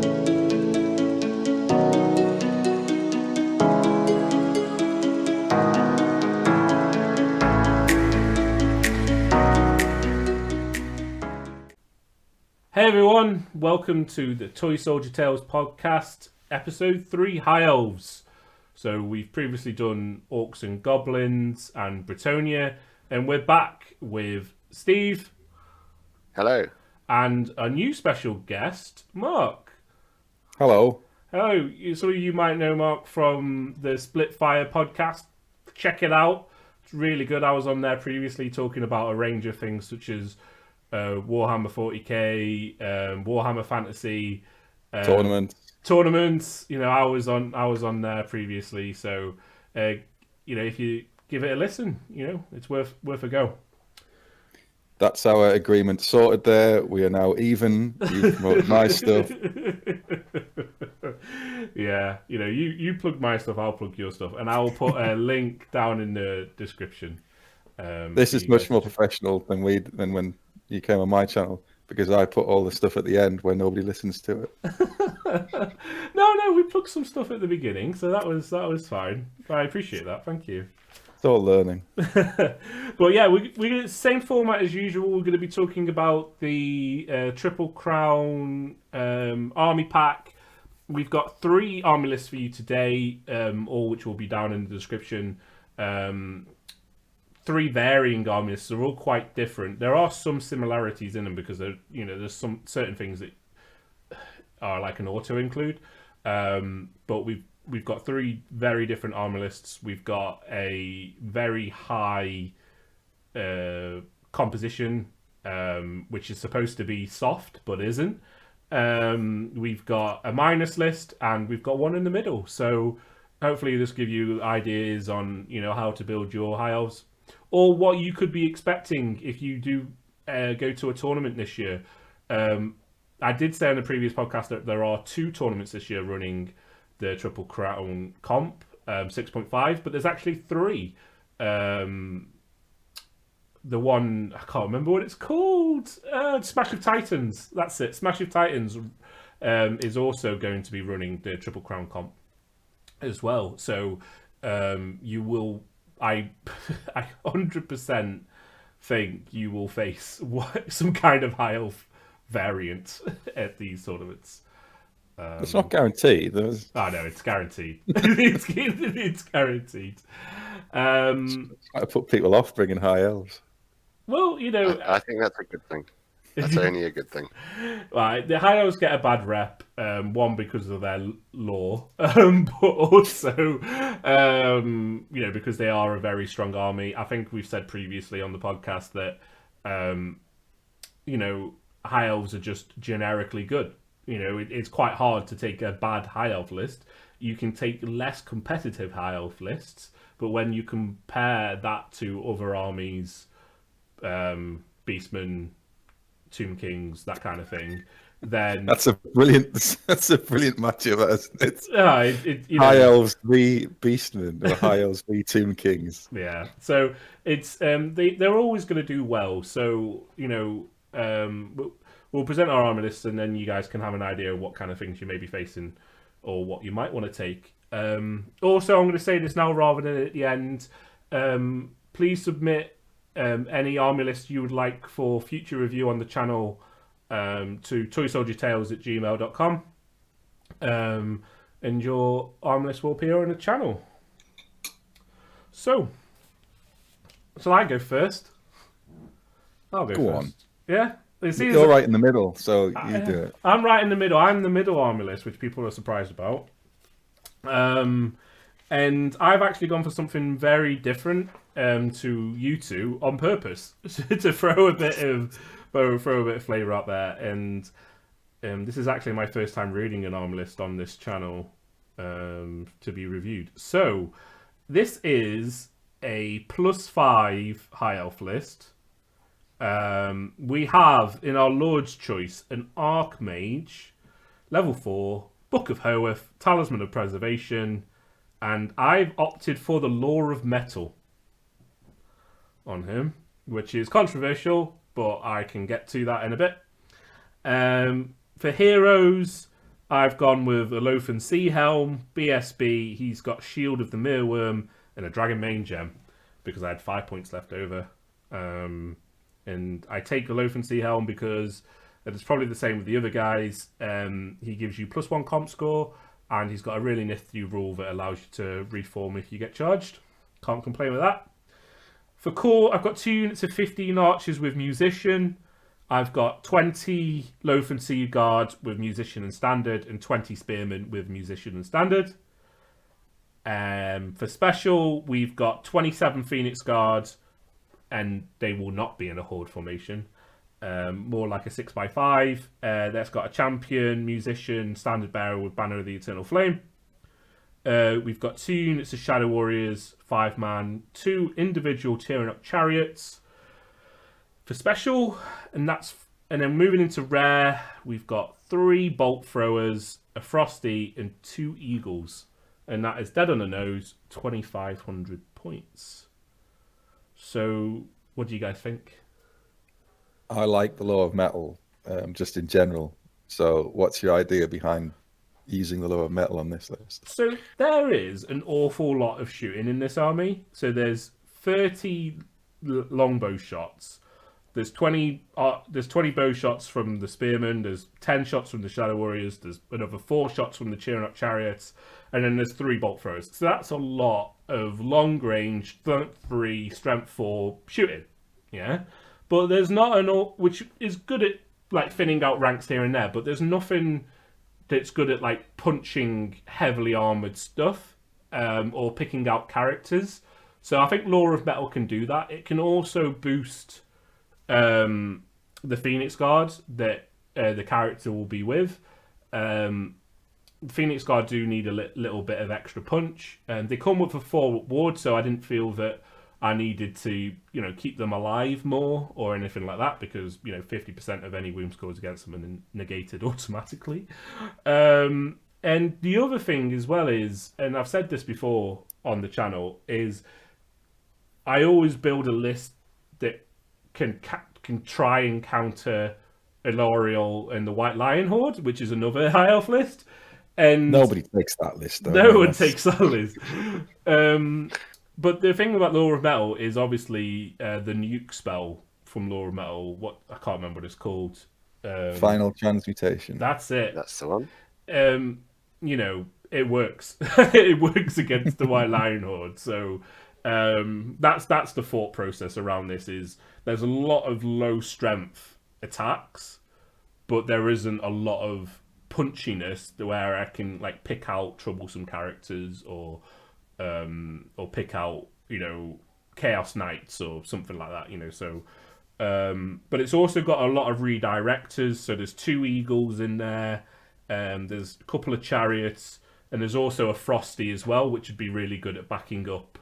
Hey everyone, welcome to the Toy Soldier Tales podcast, episode 3, High Elves. So we've previously done Orcs and Goblins and Britonia, and we're back with Steve. Hello. And a new special guest, Mark. Hello. Hello. So you might know Mark from the Splitfire podcast. Check it out. It's really good. I was on there previously talking about a range of things such as Warhammer 40k, Warhammer Fantasy, tournaments. You know, I was on there previously. So, you know, if you give it a listen, you know, it's worth a go. That's our agreement sorted. There, we are now even. You've promoted my stuff. Yeah, you know, you plug my stuff, I'll plug your stuff, and I will put a link down in the description. This is much more professional than when you came on my channel, because I put all the stuff at the end where nobody listens to it. No, we plugged some stuff at the beginning, so that was fine. I appreciate that. Thank you. It's all learning. But yeah, we're same format as usual. We're going to be talking about the Triple Crown army pack. We've got 3 army lists for you today, all which will be down in the description. 3 varying army lists are all quite different. There are some similarities in them because there's some certain things that are like an auto include. But we've got 3 very different army lists. We've got a very high composition, which is supposed to be soft but isn't. We've got a minus list and we've got one in the middle. So hopefully this give you ideas on how to build your high elves, or what you could be expecting if you do go to a tournament this year. I did say on the previous podcast that there are 2 tournaments this year running the Triple Crown comp 6.5, but there's actually 3. The one, I can't remember what it's called. Smash of Titans. That's it. Smash of Titans is also going to be running the Triple Crown comp as well. So you will, I 100% think you will face some kind of high elf variant at these tournaments. It's not guaranteed. Oh no, it's guaranteed. it's guaranteed. I put people off bringing high elves. Well, I think that's a good thing. That's only a good thing. Right, the high elves get a bad rep. One, because of their lore, but also, because they are a very strong army. I think we've said previously on the podcast that, high elves are just generically good. It's quite hard to take a bad high elf list. You can take less competitive high elf lists, but when you compare that to other armies, Beastmen, Tomb Kings, that kind of thing, then that's a brilliant matchup, isn't it? High elves v Beastmen or high elves v Tomb Kings. Yeah, so it's they're always going to do well. So we'll present our armor lists, and then you guys can have an idea of what kind of things you may be facing or what you might want to take. Also, I'm going to say this now rather than at the end. Please submit any army list you would like for future review on the channel to toysoldiertales@gmail.com, and your army list will appear on the channel. So, shall I go first? I'll go first. On. Yeah? You're right in the middle, so you do it. I'm right in the middle. I'm the middle army list, which people are surprised about. And I've actually gone for something very different to you two on purpose to throw a bit of flavour out there. And this is actually my first time reading an army list on this channel to be reviewed. So this is a +5 high elf list. We have in our Lord's Choice an Archmage, level 4, Book of Hoeth, Talisman of Preservation, and I've opted for the Law of Metal on him, which is controversial, but I can get to that in a bit. For heroes, I've gone with a Lothern Sea Helm, BSB. He's got Shield of the Merwyrm and a Dragonbane gem because I had 5 points left over. And I take a Lothern Sea Helm because it's probably the same with the other guys. He gives you +1 comp score, and he's got a really nifty rule that allows you to reform if you get charged. Can't complain with that. For core, I've got 2 units of 15 archers with musician. I've got 20 Lothern Sea Guard with musician and standard, and 20 spearmen with musician and standard. For special, we've got 27 Phoenix Guards, and they will not be in a horde formation. More like a 6x5. That's got a champion, musician, standard bearer with Banner of the Eternal Flame. We've got 2 units of Shadow Warriors, 5-man, 2 individual tearing up chariots for special, and then moving into rare, we've got 3 bolt throwers, a frosty, and 2 eagles, and that is dead on the nose, 2,500 points. So, what do you guys think? I like the Law of Metal, just in general. So, what's your idea behind using the Law of Metal on this list? So there is an awful lot of shooting in this army. So there's 30 longbow shots. There's 20 bow shots from the Spearmen. There's 10 shots from the Shadow Warriors. There's another 4 shots from the Cheering Up Chariots. And then there's 3 bolt throwers. So that's a lot of long range, strength 3, strength 4 shooting. Yeah? But there's not an which is good at like thinning out ranks here and there, but there's nothing that's good at like punching heavily armored stuff or picking out characters. So I think Law of Metal can do that. It can also boost the Phoenix Guard that the character will be with. Phoenix Guard do need a little bit of extra punch. They come with a 4 ward, so I didn't feel that I needed to, keep them alive more or anything like that because, 50% of any wound scores against them are negated automatically. And the other thing as well is, and I've said this before on the channel, is I always build a list that can try and counter Elorial and the White Lion Horde, which is another high elf list. And nobody takes that list, though. No one takes that list. But the thing about Law of Metal is obviously the nuke spell from Law of Metal. I can't remember what it's called. Final Transmutation. That's it. That's the one. It works. It works against the White Lion Horde. So that's the thought process around this. Is there's a lot of low strength attacks, but there isn't a lot of punchiness where I can like pick out troublesome characters or pick out, Chaos Knights or something like that, so... but it's also got a lot of redirectors, so there's 2 eagles in there, there's a couple of chariots, and there's also a frosty as well, which would be really good at backing up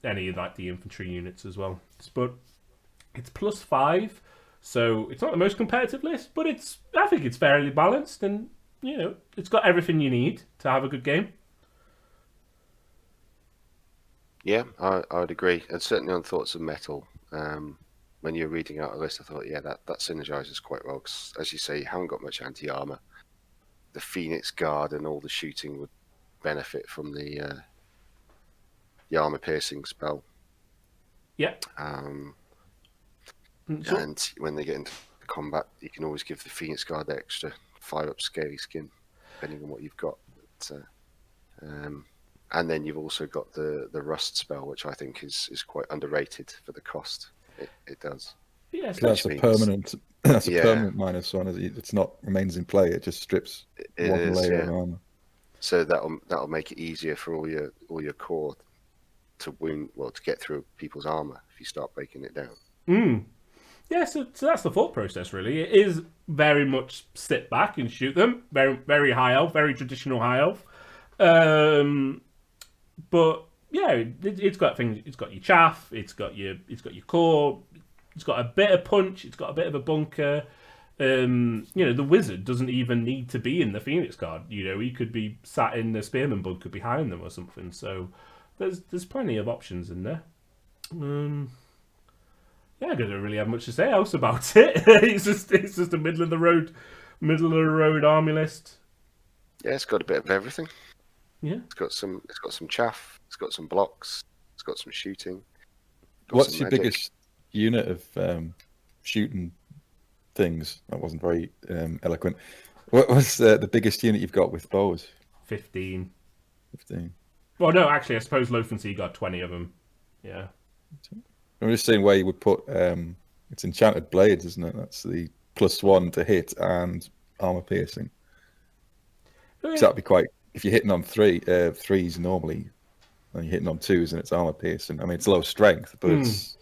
any of like the infantry units as well. But it's +5, so it's not the most competitive list, but I think it's fairly balanced, and, it's got everything you need to have a good game. Yeah, I would agree. And certainly on Thoughts of Metal, when you're reading out a list, I thought, yeah, that synergizes quite well. Because, as you say, you haven't got much anti-armor. The Phoenix Guard and all the shooting would benefit from the armor-piercing spell. Yeah. And when they get into combat, you can always give the Phoenix Guard extra 5-up Scaly Skin, depending on what you've got. But, and then you've also got the Rust spell, which I think is quite underrated for the cost. It does. Yeah, that's a permanent. That's a permanent -1. It's not remains in play. It just strips one layer of armor. So that'll make it easier for all your core to get through people's armor if you start breaking it down. Yeah, so that's the thought process, really. It is very much sit back and shoot them. Very, very high elf, very traditional high elf. But yeah, it's got things. It's got your chaff. It's got your core. It's got a bit of punch. It's got a bit of a bunker. The wizard doesn't even need to be in the Phoenix Guard. He could be sat in the Spearman bunker behind them or something. So there's plenty of options in there. Yeah, I don't really have much to say else about it. It's just a middle of the road middle of the road army list. Yeah, it's got a bit of everything. Yeah. It's got some chaff. It's got some blocks. It's got some shooting. What's your biggest unit of shooting things? That wasn't very eloquent. What was the biggest unit you've got with bows? 15. 15. Well, no, actually, I suppose Lothern got 20 of them. Yeah. I'm just saying where you would put. It's enchanted blades, isn't it? That's the +1 to hit and armor piercing. Because that'd be quite. If you're hitting on threes normally, and you're hitting on twos, and it's armor piercing. I mean, it's low strength, but it's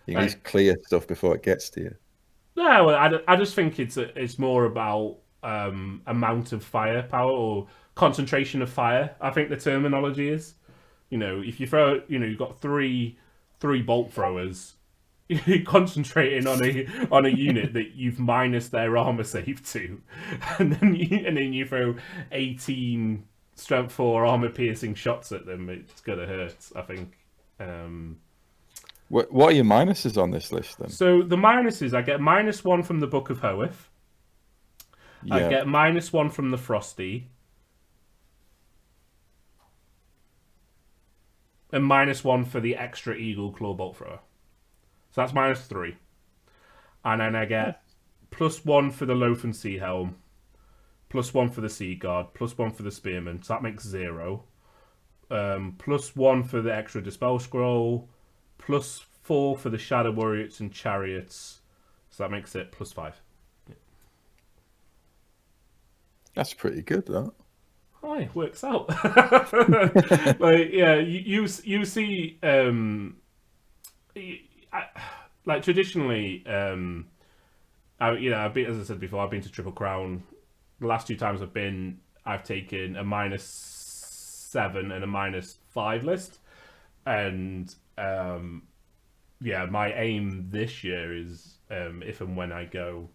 you need to clear stuff before it gets to you. Yeah, well, I just think it's more about amount of firepower or concentration of fire. I think the terminology is, if you throw, you've got three bolt throwers, you're concentrating on a unit that you've minus their armor save to, and then you throw 18 strength 4 armor piercing shots at them. It's gonna hurt, I think. What are your minuses on this list then? So the minuses, I get -1 from the Book of Hoeth. Yeah. I get -1 from the Frosty. And -1 for the extra Eagle Claw Bolt Thrower. So that's -3. And then I get +1 for the Lothern Sea Helm. +1 for the Sea Guard. +1 for the Spearmen. So that makes 0. +1 for the extra Dispel Scroll. +4 for the Shadow Warriors and Chariots. So that makes it +5. Yeah. That's pretty good, that. Oh, it works out. Like, yeah, you see, like traditionally, I've been, as I said before, I've been to Triple Crown. The last 2 times I've been, I've taken a -7 and a -5 list, and yeah, my aim this year is, if and when I go,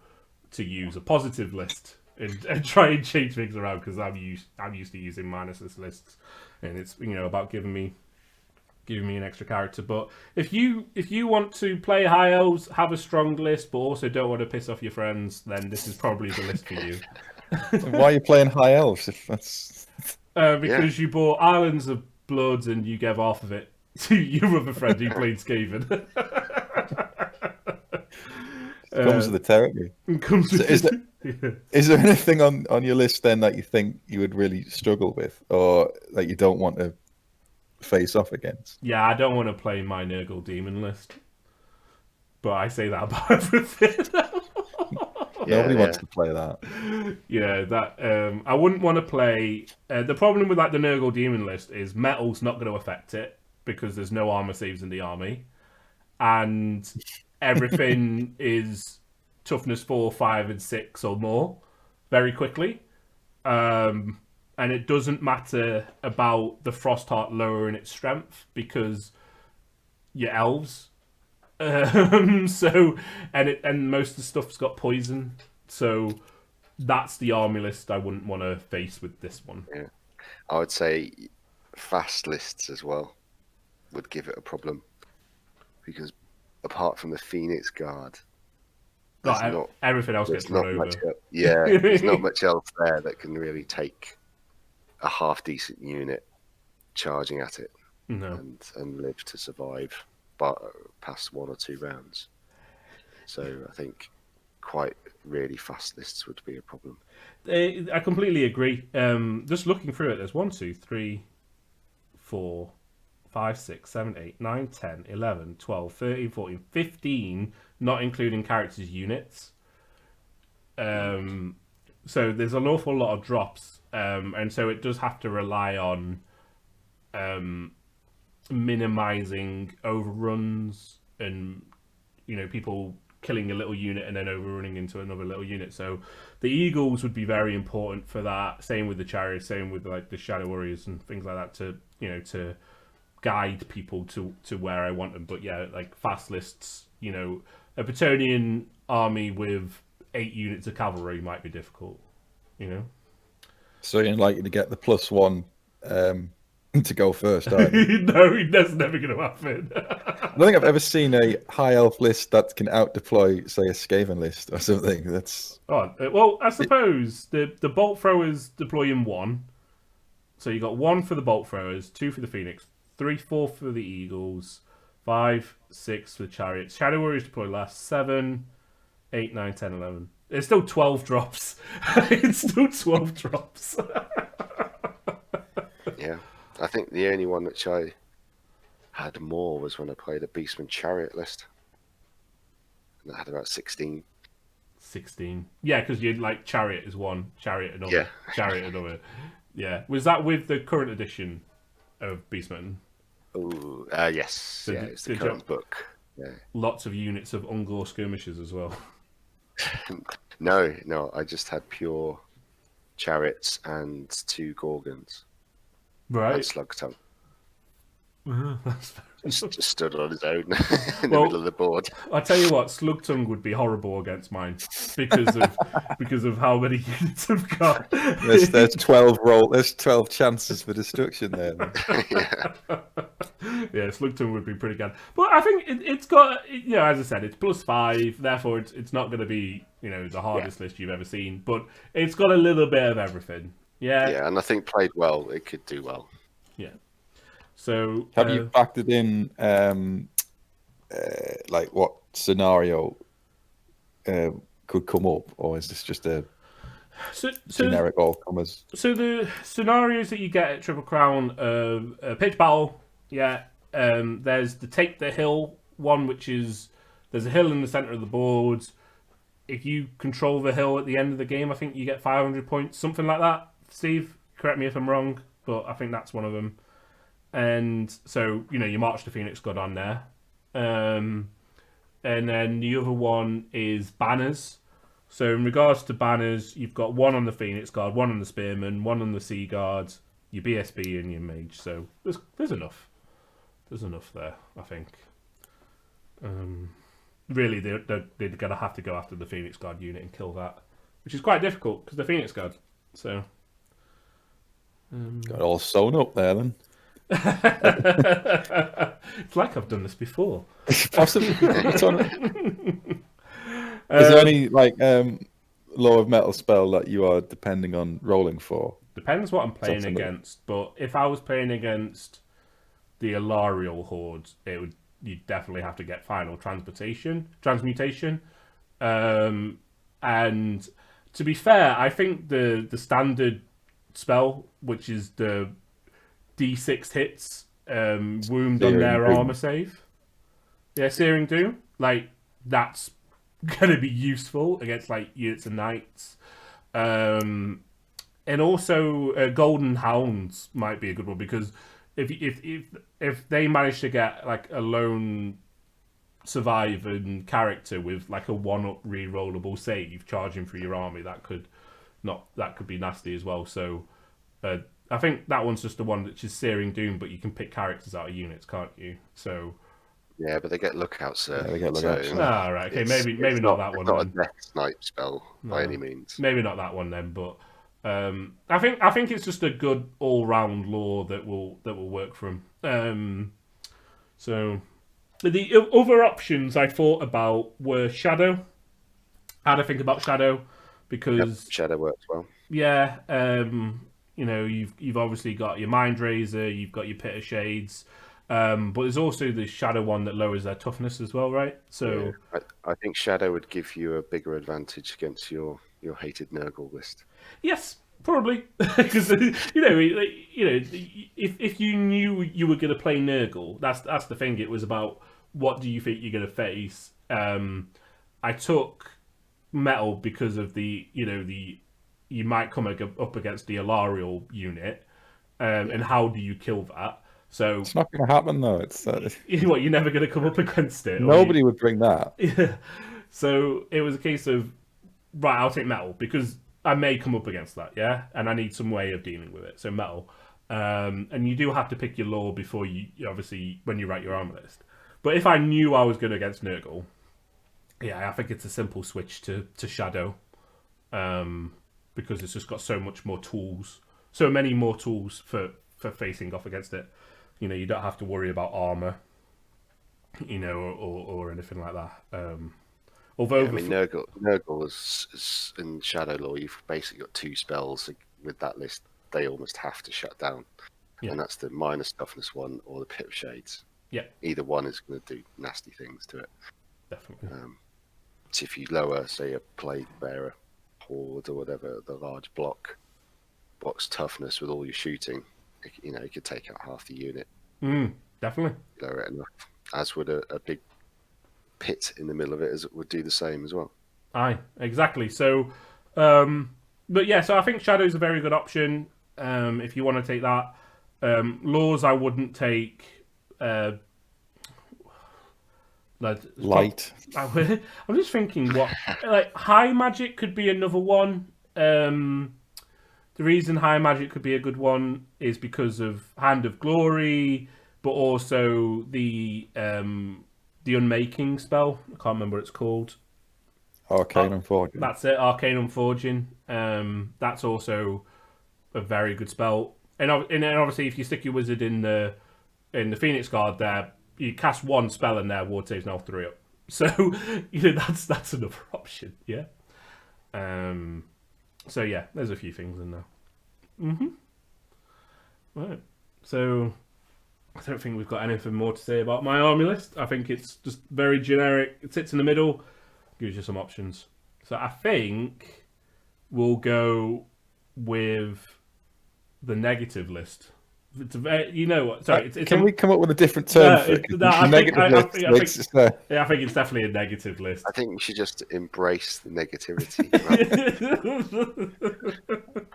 to use a positive list and try and change things around, because I'm used to using minusless lists, and it's about giving me an extra character. But if you want to play High Elves, have a strong list, but also don't want to piss off your friends, then this is probably the list for you. Why are you playing High Elves? If that's because you bought Islands of Bloods and you gave half of it to your other friend who played Skaven. comes with the territory. Is there anything on your list then that you think you would really struggle with, or that you don't want to face off against? Yeah, I don't want to play my Nurgle Demon list, but I say that about everything. Nobody wants to play that. Yeah, that I wouldn't want to play. The problem with the Nurgle Demon list is metal's not going to affect it because there's no armor saves in the army, and everything is toughness 4, 5, and 6 or more very quickly. And it doesn't matter about the Frostheart lowering its strength because you're elves. So and most of the stuff's got poison. So that's the army list I wouldn't want to face with this one. Yeah, I would say fast lists as well would give it a problem, because apart from the Phoenix Guard, everything else gets run over. There's not much else there that can really take a half decent unit charging at it and live to survive but past 1 or 2 rounds. So I think quite really fast lists would be a problem. I completely agree. Just looking through it, there's 1, 2, 3, 4, 5, 6, 7, 8, 9, 10, 11, 12, 13, 14, 15, not including characters' units. So there's an awful lot of drops, and so it does have to rely on minimizing overruns and people killing a little unit and then overrunning into another little unit. So the Eagles would be very important for that. Same with the Chariots, same with like the Shadow Warriors and things like that to guide people to where I want them. But yeah, like fast lists, a Bretonnian army with 8 units of cavalry might be difficult, So you're likely to get the +1 to go first, are they? No, that's never going to happen. I don't think I've ever seen a high elf list that can out deploy, say, a Skaven list or something. That's well, I suppose the bolt throwers deploy in 1. So you got 1 for the bolt throwers, 2 for the Phoenix, 3, 4 for the Eagles, 5, 6 for the Chariots. Shadow Warriors deploy last, 7, 8, 9, 10, 11. It's still 12 drops. It's still 12 drops. Yeah. I think the only one which I had more was when I played a Beastman Chariot list. And that had about 16. 16. Yeah, because you'd like Chariot is 1, Chariot another, Yeah. Chariot another. Yeah. Was that with the current edition of Beastman? Oh, yes. Yeah, it's the did current book. Yeah. Lots of units of Ungor skirmishers as well. No, I just had pure chariots and 2 gorgons Right. and Slugtongue. That's Just stood on his own in the Well, middle of the board. I tell you what, Slugtongue would be horrible against mine because of how many units I've got. there's 12 roll. There's 12 chances for destruction there. Yeah. Yeah, Slugtongue would be pretty good. But I think it's got, as I said, it's +5. Therefore, it's not going to be, the hardest list you've ever seen. But it's got a little bit of everything. Yeah. Yeah, and I think played well, it could do well. Yeah. So Have you factored in like what scenario could come up, or is this just a generic all comers? So the scenarios that you get at Triple Crown, pitch battle, there's the take the hill one, which is there's a hill in the center of the board. If you control the hill at the end of the game, I think you get 500 points, something like that. Steve, correct me if I'm wrong, but I think that's one of them. And so, you march the Phoenix God on there. And then the other one is banners. So in regards to banners, you've got 1 on the Phoenix Guard, 1 on the Spearman, 1 on the Sea Guard, your BSB and your Mage. So there's enough. There's enough there, I think. Really, they're going to have to go after the Phoenix Guard unit and kill that, which is quite difficult because the Phoenix Guard. So Got it all sewn up there then. It's like I've done this before. Possibly. Is there any law of metal spell that you are depending on rolling for? Depends what I'm playing Something against, but if I was playing against the Alarial Horde, you'd definitely have to get final transmutation. And to be fair, I think the standard spell, which is the D6 hits, wound on their armor save. Yeah, Searing Doom. That's gonna be useful against units of knights. And also Golden Hounds might be a good one because if they manage to get a lone surviving character with a 1-up re-rollable save charging through your army, that could be nasty as well. So I think that one's just the one that's just Searing Doom, but you can pick characters out of units, can't you? So Yeah, but they get lookouts, sir. Yeah, they get lookouts. right, okay, maybe not that one. It's not Then. a death snipe spell by any means. Maybe not that one then, but I think it's just a good all-round lore that will work for them. So the other options I thought about were Shadow. I had to think about Shadow because Shadow works well. Yeah, you've obviously got your Mind Razor, you've got your Pit of Shades, but there's also the Shadow one that lowers their toughness as well, right? So yeah. I think Shadow would give you a bigger advantage against your hated Nurgle list. Yes, probably, because if you knew you were going to play Nurgle, that's the thing. It was about what do you think you're going to face. I took Metal because of you might come up against the Alarial unit, and how do you kill that? So It's not going to happen though. It's what, you're never going to come up against it. nobody would bring that. Yeah. So it was a case of right, I'll take Metal because I may come up against that, yeah, and I need some way of dealing with it. So Metal, and you do have to pick your lore before you obviously when you write your armor list. But if I knew I was going against Nurgle, yeah, I think it's a simple switch to Shadow, because it's just got so many more tools for for facing off against it. You know, you don't have to worry about armor, you know, or anything like that. Although I mean, Nurgle is in Shadow Law. You've basically got 2 spells with that list. They almost have to shut down, and that's the minus toughness one or the Pit of Shades. Yeah, either one is going to do nasty things to it. Definitely. So if you lower, say, a Plague Bearer Horde or whatever, the large box toughness with all your shooting, you know, you could take out half the unit. Definitely. Lower it enough. As would a big pit in the middle of it, as it would do the same as well. Aye, exactly. So, but yeah, so I think Shadow's a very good option if you want to take that. Laws I wouldn't take. Light. I'm just thinking what like high magic could be another one. The reason high magic could be a good one is because of Hand of Glory, but also the Unmaking spell. I can't remember what it's called. Arcanum Forging. That's it, Arcanum Forging. That's also a very good spell. And obviously, if you stick your wizard in the Phoenix Guard there, you cast one spell and their ward save's now 3 up. So you know that's another option. Yeah. So yeah, there's a few things in there. Right. So I don't think we've got anything more to say about my army list. I think it's just very generic. It sits in the middle, gives you some options. So I think we'll go with the negative list. It's you know what? Sorry, can we come up with a different term for it? I think it's definitely a negative list. I think we should just embrace the negativity.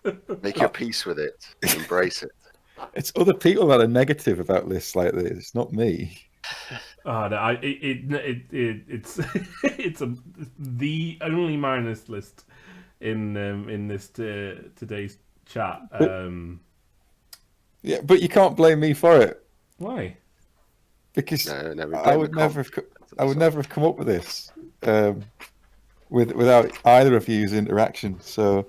Right? Make your peace with it. Embrace it. It's other people that are negative about lists like this. It's not me. Oh no! It's the only minus list in this today's chat. Yeah, but you can't blame me for it. Why? Because I would never have come up with this without either of you's interaction. So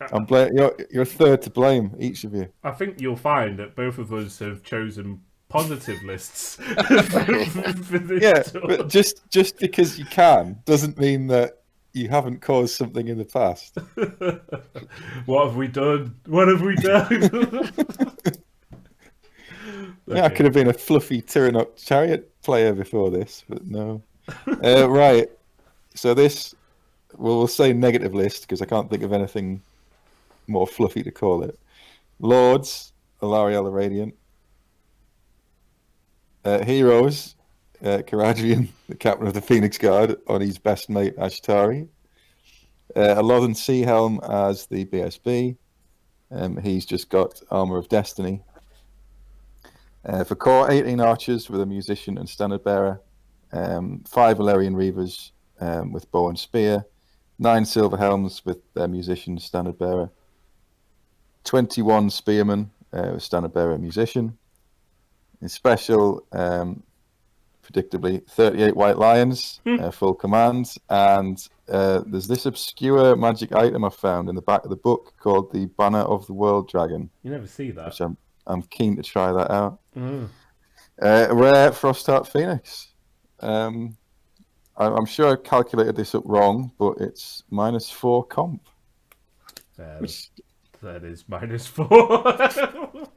you're third to blame, each of you. I think you'll find that both of us have chosen positive lists. for this tour. But just because you can doesn't mean that you haven't caused something in the past. What have we done? What have we done? Yeah, I could have been a fluffy Tyrannok chariot player before this, but no. Right. So this, we'll say negative list because I can't think of anything more fluffy to call it. Lords, Alariel the Radiant. Heroes, Caradrian, the captain of the Phoenix Guard, on his best mate Ashtari. A Lothern Sea Helm as the BSB. He's just got Armour of Destiny. For core, 18 archers with a musician and standard bearer. 5 Valerian Reavers with bow and spear. 9 silver helms with their musician standard bearer. 21 spearmen with standard bearer and musician. In special, predictably, 38 white lions, full command, and there's this obscure magic item I found in the back of the book called the Banner of the World Dragon. You never see that. Which I'm keen to try that out. Rare Frostheart Phoenix. I'm sure I calculated this up wrong, but it's -4 comp. That is -4.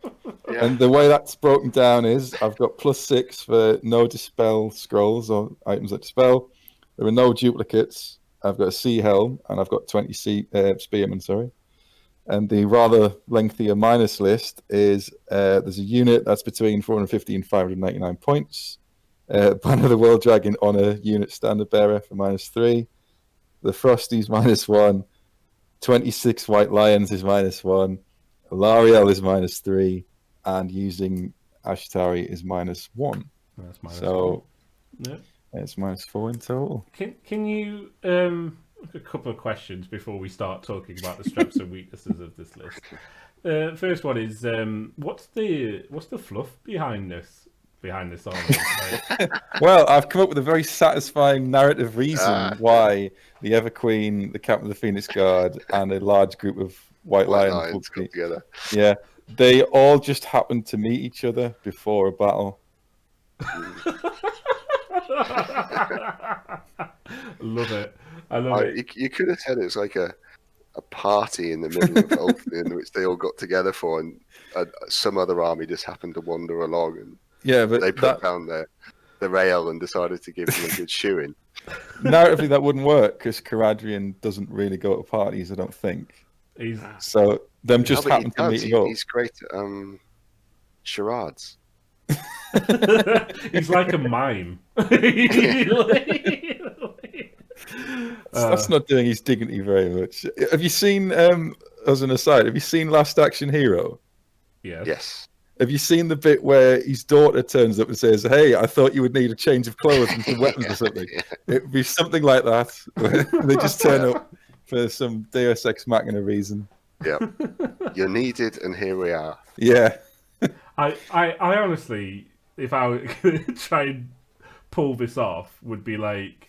Yeah. And the way that's broken down is I've got +6 for no dispel scrolls or items that dispel. There are no duplicates. I've got a Sea Helm and I've got 20 Spearmen, sorry. And the rather lengthier minus list is there's a unit that's between 450 and 599 points. Banner of the World Dragon on a unit standard bearer for -3. The Frosties -1. 26 White Lions is -1. Alariel is -3. And using Ashtari is -1. That's -1. So yeah. It's -4 in total. Can you a couple of questions before we start talking about the strengths and weaknesses of this list? First one is what's the fluff behind this army? Well, I've come up with a very satisfying narrative reason why the Everqueen, the captain of the Phoenix Guard, and a large group of White Lions got together. Yeah. They all just happened to meet each other before a battle. Love it. I love it. You could have said it was like a party in the middle of Ulster in which they all got together for, and some other army just happened to wander along, and but they put down the rail and decided to give them a good shoeing. Narratively, that wouldn't work because Caradhrian doesn't really go to parties, I don't think. So them just happened to meet up. He's great at charades. He's like a mime. That's not doing his dignity very much. Have you seen, as an aside, have you seen Last Action Hero? Yes. Have you seen the bit where his daughter turns up and says, "Hey, I thought you would need a change of clothes and some weapons or something"? It would be something like that. They just turn up for some Deus Ex Machina reason. Yeah. You're needed, and here we are. Yeah. I honestly, if I were to try and pull this off, would be like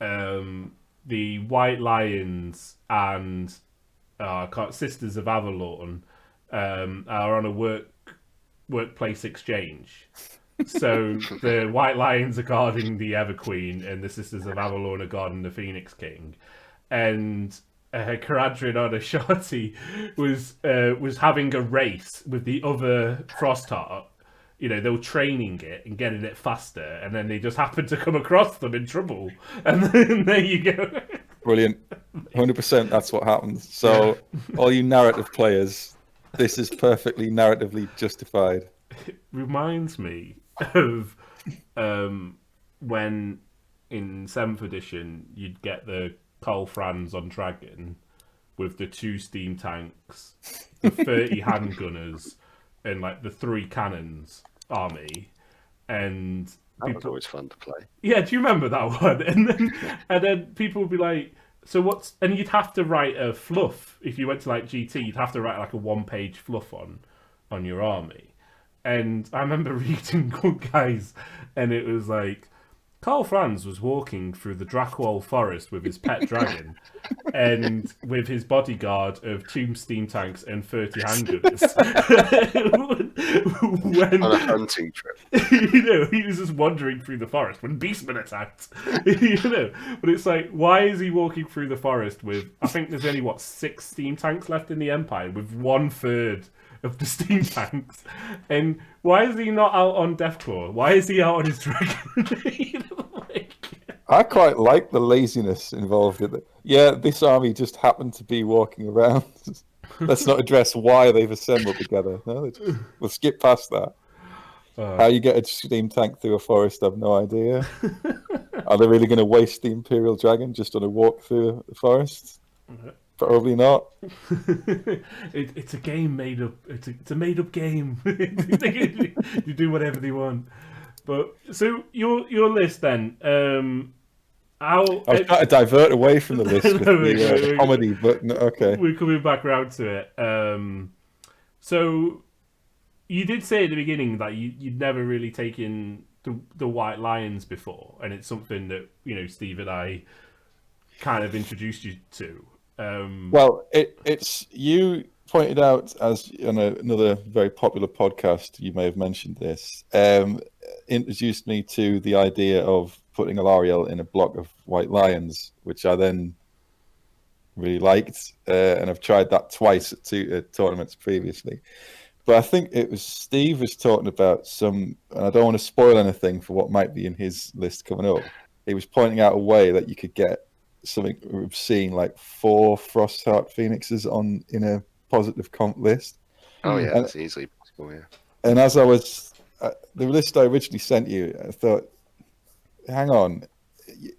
the White Lions and Sisters of Avalon are on a workplace exchange. So the White Lions are guarding the Everqueen, and the Sisters of Avalon are guarding the Phoenix King. And Caradhrian on a shorty was having a race with the other Frostheart. You know, they were training it and getting it faster, and then they just happened to come across them in trouble. And then there you go. Brilliant. 100% that's what happens. So, all you narrative players, this is perfectly narratively justified. It reminds me of when in 7th edition you'd get the Col Franz on Dragon with the 2 steam tanks, the 30 handgunners, and like the 3 cannons army, and that was always fun to play. Yeah, do you remember that one? And then people would be like, "So what's?" And you'd have to write a fluff if you went to like GT. You'd have to write like a 1-page fluff on your army. And I remember reading Good Guys, and it was like, Karl Franz was walking through the Drackwall forest with his pet dragon, and with his bodyguard of 2 steam tanks and 30 handgunners. On a hunting trip. You know, he was just wandering through the forest when Beastmen attacked. You know, but it's like, why is he walking through the forest with? I think there's only 6 steam tanks left in the Empire, with 1/3 of the steam tanks, and why is he not out on Deathclaw? Why is he out on his dragon? You know, like... I quite like the laziness involved in it. Yeah, this army just happened to be walking around. Let's not address why they've assembled together. No, we'll skip past that. How you get a steam tank through a forest, I've no idea. Are they really going to waste the Imperial Dragon just on a walk through the forest? Probably not. It's a game made up. It's a made up game. You do whatever they want. But so your list then. I was trying to divert away from the list with the comedy, but no, okay. We're coming back around to it. So you did say at the beginning that you'd never really taken the White Lions before, and it's something that Steve and I kind of introduced you to. Well, it's you pointed out, as on another very popular podcast, you may have mentioned this, introduced me to the idea of putting Alariel in a block of White Lions, which I then really liked, and I've tried that twice at 2 tournaments previously. But I think it was Steve was talking about some, and I don't want to spoil anything for what might be in his list coming up. He was pointing out a way that you could get something we've seen like 4 Frostheart Phoenixes in a positive comp list. Oh yeah, that's easily possible. Yeah. And as I was the list I originally sent you, I thought, hang on,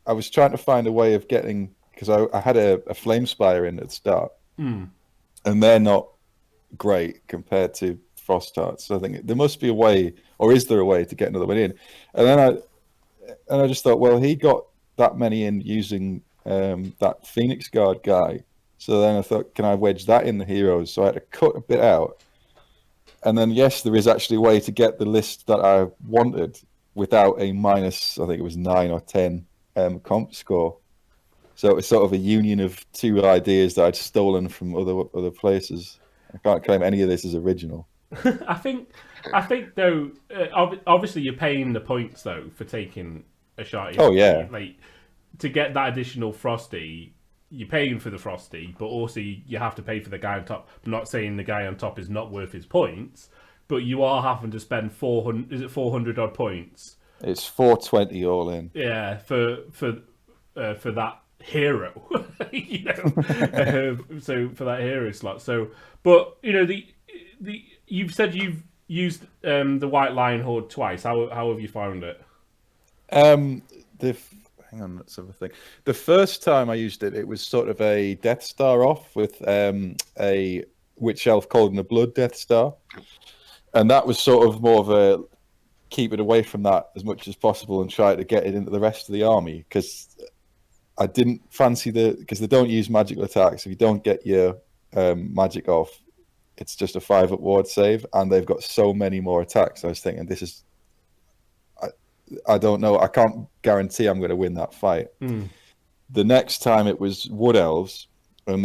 I was trying to find a way of getting, because I had a Flamespire in at the start, and they're not great compared to Frostheart. So I think there must be a way, or is there a way to get another one in? And then I just thought, well, he got that many in using that Phoenix Guard guy. So then I thought, can I wedge that in the heroes? So I had to cut a bit out. And then, yes, there is actually a way to get the list that I wanted without a minus, I think it was 9 or 10 comp score. So it was sort of a union of 2 ideas that I'd stolen from other places. I can't claim any of this as original. I think though, obviously you're paying the points though for taking a shot. Oh yeah, Like to get that additional frosty, you're paying for the frosty, but also you have to pay for the guy on top. I'm not saying the guy on top is not worth his points, but you are having to spend 400. Is it 400 odd points? it's 420 all in. Yeah, for that hero, so for that hero slot. So, but the you've said you've used the White Lion Horde twice. How have you found it? The hang on, let's have a think. The first time I used it, it was sort of a Death Star off with a Witch Elf Cold in the Blood Death Star, and that was sort of more of a keep it away from that as much as possible and try to get it into the rest of the army, because I didn't fancy because they don't use magical attacks. If you don't get your magic off, it's just a 5-up ward save, and they've got so many more attacks. I was thinking, this is, I don't know. I can't guarantee I'm going to win that fight. The next time it was Wood Elves, and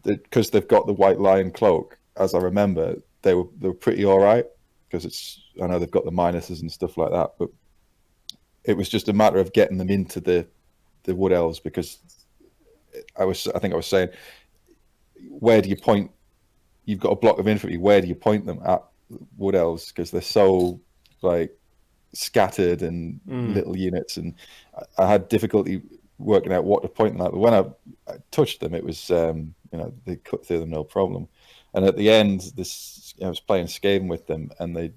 because they've got the White Lion cloak, as I remember, they were pretty all right, because I know they've got the minuses and stuff like that, but it was just a matter of getting them into the Wood Elves, because I think I was saying, where do you point? You've got a block of infantry. Where do you point them at Wood Elves? Because they're so like scattered and little units, and I had difficulty working out what to point them at. But when I touched them, it was they cut through them no problem. And at the end, I was playing Skaven with them, and there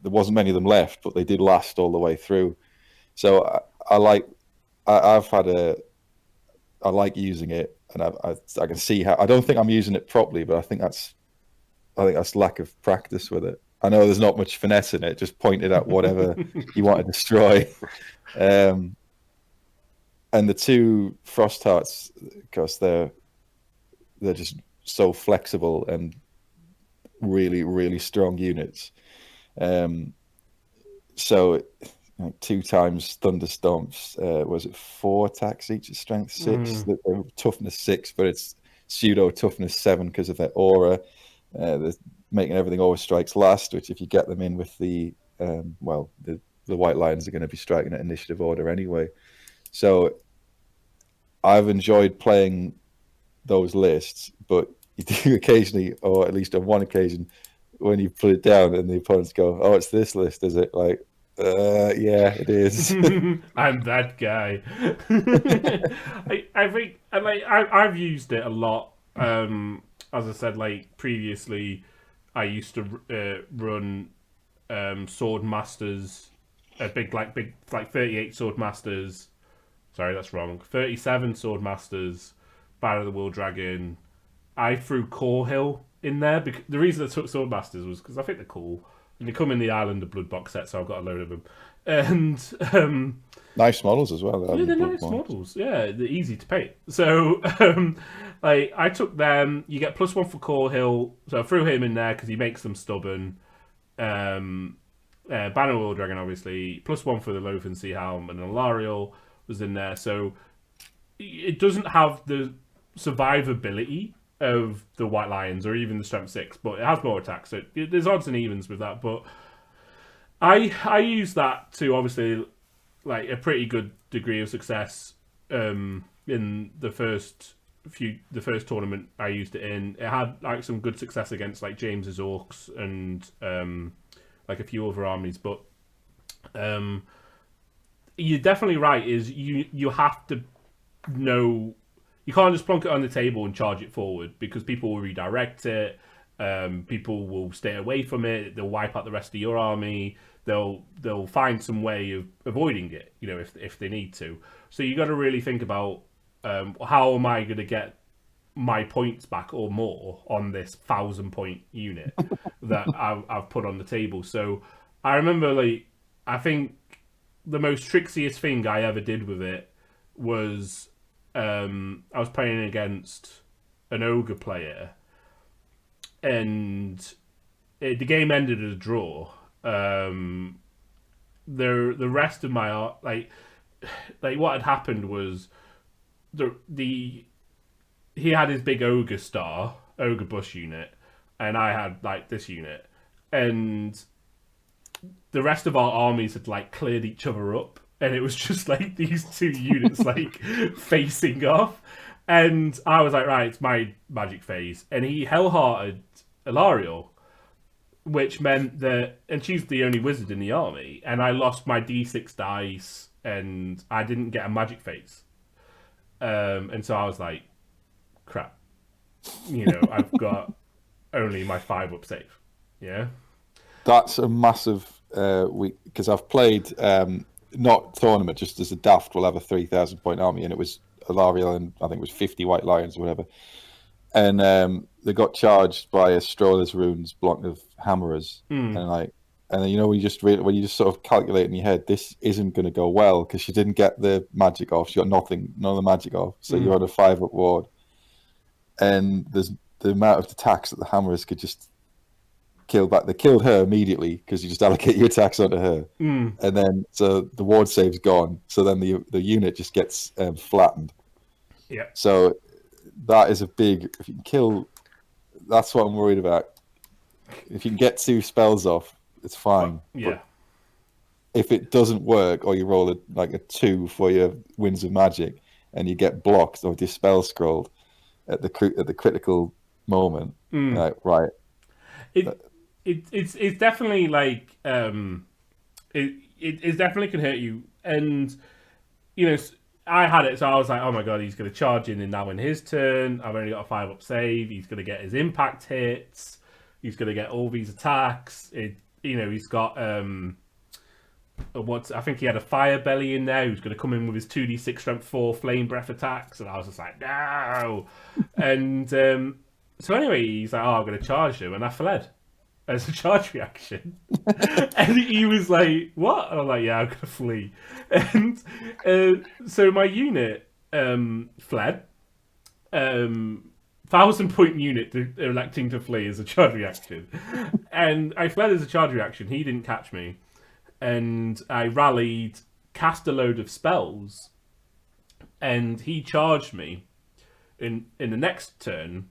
wasn't many of them left, but they did last all the way through. So I like using it, and I can see how. I don't think I'm using it properly, but I think that's lack of practice with it. I know there's not much finesse in it; just point it at whatever you want to destroy. And the two Frost Hearts, because they're just so flexible and really, really strong units. So 2 times Thunderstomps, was it 4 attacks each at strength 6? They're toughness 6, but it's pseudo toughness 7 because of their aura. They're making everything always strikes last, which if you get them in with the White Lions are going to be striking at initiative order anyway. So I've enjoyed playing those lists, but you do occasionally, or at least on one occasion, when you put it down and the opponents go, "Oh, it's this list, is it?" Like, yeah, it is. I'm that guy. I think, and I've used it a lot. As I said, like previously, I used to run Sword Masters, big 38 Sword Masters. Sorry, that's wrong. 37 Sword Masters, Battle of the World Dragon. I threw Core Hill in there because the reason I took Sword Masters was because I think they're cool. And they come in the Island of Blood box set, so I've got a load of them. And nice models as well. Yeah, they're nice models. Yeah, they're easy to paint. So, I took them. You get +1 for Core Hill, so I threw him in there because he makes them stubborn. Banner World Dragon, obviously, +1 for the Lothern Sea Helm, and Alariel was in there. So it doesn't have the survivability of the White Lions or even the Strength 6, but it has more attacks. So there's odds and evens with that. But I use that to obviously like a pretty good degree of success in the first tournament I used it in. It had like some good success against like James's Orcs and like a few other armies, but you're definitely right. Is you have to know. You can't just plonk it on the table and charge it forward because people will redirect it. People will stay away from it. They'll wipe out the rest of your army. They'll find some way of avoiding it, if they need to. So you got to really think about how am I going to get my points back or more on this 1,000-point unit that I've put on the table. So I remember, I think the most trixiest thing I ever did with it was I was playing against an ogre player, and the game ended as a draw. The rest of my like what had happened was he had his big ogre bush unit, and I had like this unit, and the rest of our armies had like cleared each other up, and it was just like these two units like facing off, and I was like, right, it's my magic phase, and he hell-hearted Ilariel, which meant that, and she's the only wizard in the army, and I lost my D6 dice, and I didn't get a magic phase, and so I was like, crap, I've got only my 5-up save, yeah. That's a massive week because I've played not tournament, just as a daft. We'll have a 3,000 point army, and it was Ilariel and I think it was 50 white lions or whatever, and they got charged by a Stroller's Runes block of hammerers, and when you just sort of calculate in your head, this isn't going to go well because she didn't get the magic off. She got none of the magic off, so you're on a 5-up ward, and there's the amount of attacks that the hammerers could just kill back. They killed her immediately because you just allocate your attacks onto her, and then so the ward save's gone. So then the unit just gets flattened. Yeah. So that is a big. If you can kill, that's what I'm worried about. If you can get 2 spells off, it's fine. Yeah. But if it doesn't work, or you roll a 2 for your Winds of Magic, and you get blocked or dispel scrolled at the critical moment, like, right. It's definitely like it definitely can hurt you, and I had it, so I was like, oh my god, he's going to charge in, and now in his turn, I've only got a 5-up save. He's going to get his impact hits. He's going to get all these attacks. He's got I think he had a fire belly in there. He was going to come in with his 2d6 strength 4 flame breath attacks, and I was just like, no. And so anyway, he's like, oh, I'm going to charge him, and I fled as a charge reaction. And he was like, what? And I'm like, yeah, I'm going to flee. And so my unit fled. 1,000-point unit electing to flee as a charge reaction. And I fled as a charge reaction. He didn't catch me. And I rallied, cast a load of spells, and he charged me in the next turn,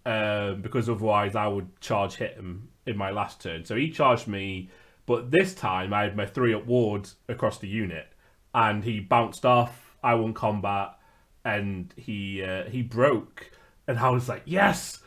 because otherwise I would charge hit him in my last turn. So he charged me, but this time I had my 3-up ward across the unit, and he bounced off. I won combat, and he broke, and I was like, yes,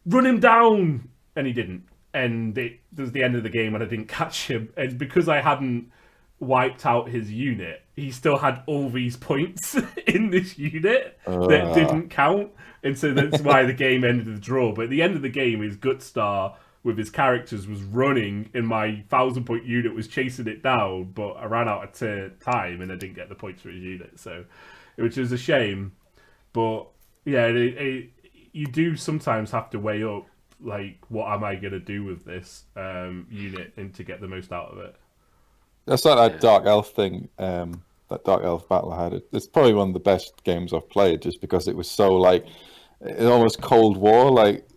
run him down, and he didn't. And it was the end of the game, and I didn't catch him. And because I hadn't wiped out his unit, he still had all these points in this unit that didn't count. And so that's why the game ended in a draw. But at the end of the game, his Gutstar with his characters was running, and my 1,000-point unit was chasing it down. But I ran out of time, and I didn't get the points for his unit. So, which was a shame. But yeah, you do sometimes have to weigh up, like, what am I going to do with this unit and to get the most out of it. That's like that Dark Elf thing, that Dark Elf battle I had. It's probably one of the best games I've played, just because it was so, like, it almost Cold War. Like,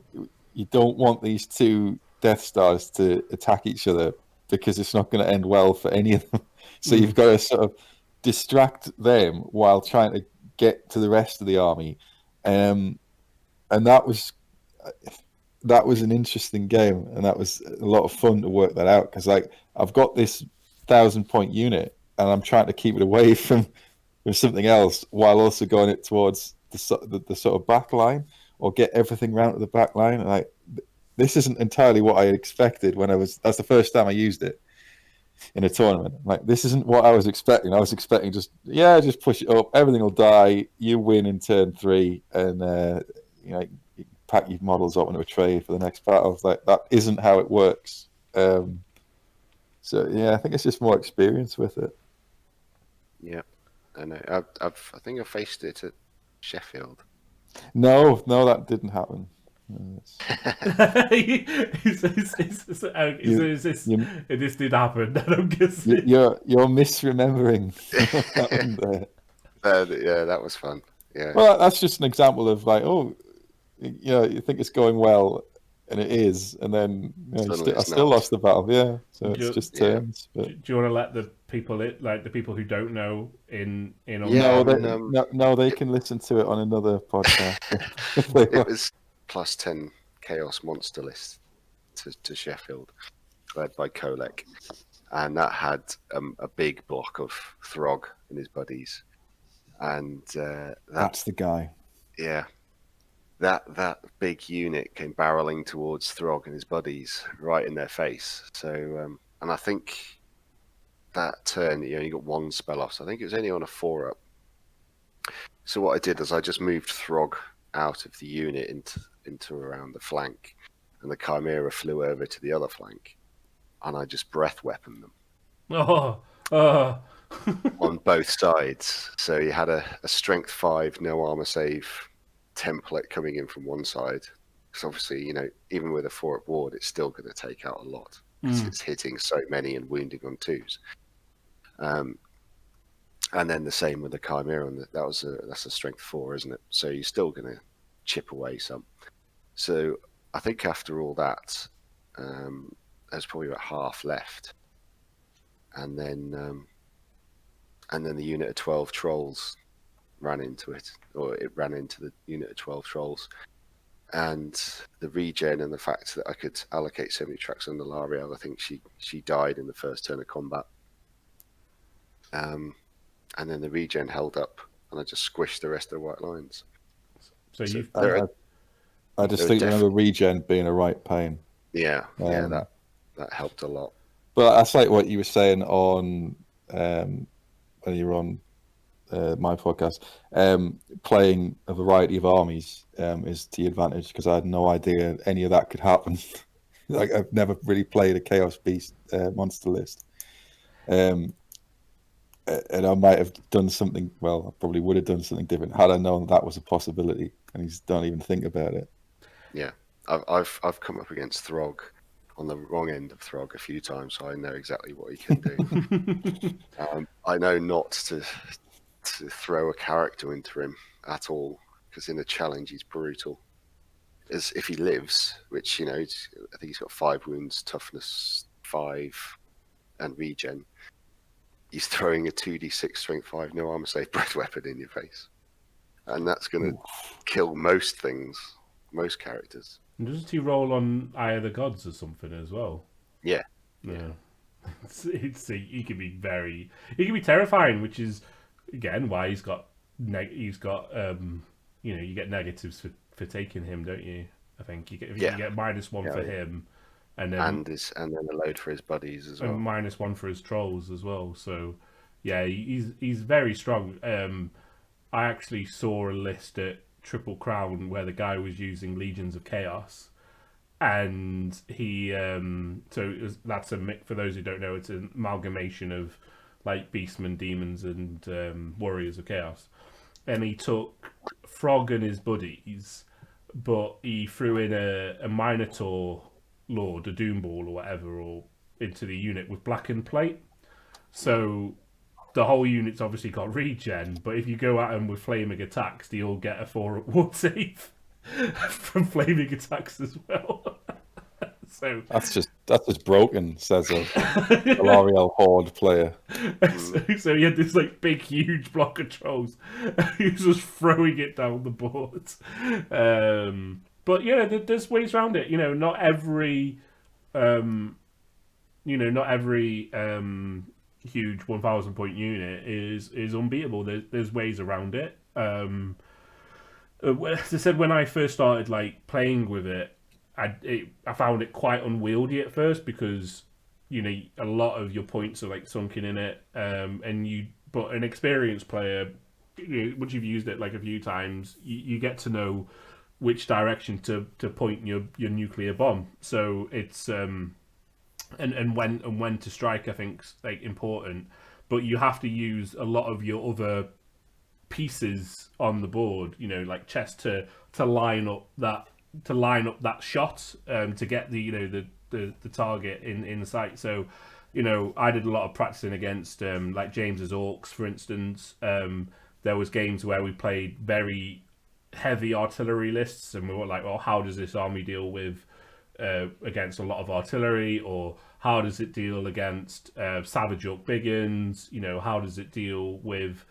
you don't want these 2 Death Stars to attack each other because it's not going to end well for any of them. So you've got to sort of distract them while trying to get to the rest of the army. And that was an interesting game, and that was a lot of fun to work that out, because, like, I've got this 1,000-point unit, and I'm trying to keep it away from something else while also going it towards the sort of back line, or get everything round to the back line. And like, this isn't entirely what I expected when that's the first time I used it in a tournament. Like, this isn't what I was expecting. I was expecting just push it up, everything will die, you win in turn 3, and you pack your models up into a tray for the next battle. It's like, that isn't how it works. So yeah, I think it's just more experience with it. Yeah, I know. I think I faced it at Sheffield. No, that didn't happen. This did happen. I'm guessing you're misremembering. Yeah, that was fun. Yeah. Well, that's just an example of, like, you think it's going well, and it is, and then I still lost the battle. Yeah, so it's just turns. But... Do you want to let the people who don't know in on no, they can listen to it on another podcast. It was plus 10k Chaos monster list to Sheffield, led by Kolek, and that had a big block of Throg and his buddies, and That's the guy. yeah, that big unit came barreling towards Throg and his buddies right in their face. So, and I think that turn, you only got one spell off. So I think it was only on a 4-up. So what I did is I just moved Throg out of the unit into around the flank, and the Chimera flew over to the other flank, and I just breath weaponed them on both sides. So you had a strength 5, no armor save template coming in from one side, because obviously, even with a 4-up ward, it's still going to take out a lot because it's hitting so many and wounding on 2s. And then the same with the Chimera, and that's a strength 4, isn't it? So you're still going to chip away some. So I think after all that, there's probably about half left, and then the unit of 12 trolls ran into it, or it ran into the unit of 12 trolls, and the regen and the fact that I could allocate so many tracks on the Lariel, I think she died in the first turn of combat. And then the regen held up, and I just squished the rest of the white lines. So you, I distinctly remember regen being a right pain. Yeah, that helped a lot. But that's like what you were saying on when you were on my podcast. Playing a variety of armies is to your advantage, because I had no idea any of that could happen. Like, I've never really played a Chaos Beast monster list. And I might have done something. Well, I probably would have done something different had I known that was a possibility. And you just don't even think about it. Yeah, I've come up against Throg on the wrong end of Throg a few times, so I know exactly what he can do. I know not to throw a character into him at all, because in a challenge he's brutal. As if he lives, which I think he's got 5 wounds, toughness 5, and regen. He's throwing a 2d6 strength 5 no armor save breath weapon in your face, and that's going to kill most things, most characters. And doesn't he roll on Eye of the Gods or something as well? Yeah. He can be terrifying, which is again why he's got you get negatives for taking him, don't you? I think you get -1 for him. And then a load for his buddies as well. And -1 for his trolls as well. So, yeah, he's very strong. I actually saw a list at Triple Crown where the guy was using Legions of Chaos, and he that's a mix. For those who don't know, it's an amalgamation of like Beastmen, Demons, and Warriors of Chaos. And he took Frog and his buddies, but he threw in a Minotaur Lord, a Doomball or whatever, or into the unit with blackened plate. So the whole unit's obviously got regen, but if you go at them with flaming attacks, they all get a 4-up ward save from flaming attacks as well. So that's just broken, says a L'Oreal Horde player. So he had this like big, huge block of trolls. He was just throwing it down the board. But there's ways around it. Not every, huge 1,000 point unit is unbeatable. There's ways around it. As I said, when I first started like playing with it, I found it quite unwieldy at first, because a lot of your points are like sunken in it, but an experienced player, once you've used it like a few times, you get to know which direction to point your nuclear bomb. So it's and when to strike, I think, is like important. But you have to use a lot of your other pieces on the board, like chess to line up that shot to get the target in sight. So I did a lot of practicing against like James's Orcs, for instance. There was games where we played very heavy artillery lists, and we were like, well, how does this army deal with against a lot of artillery, or how does it deal against Savage Orc Biggins? How does it deal with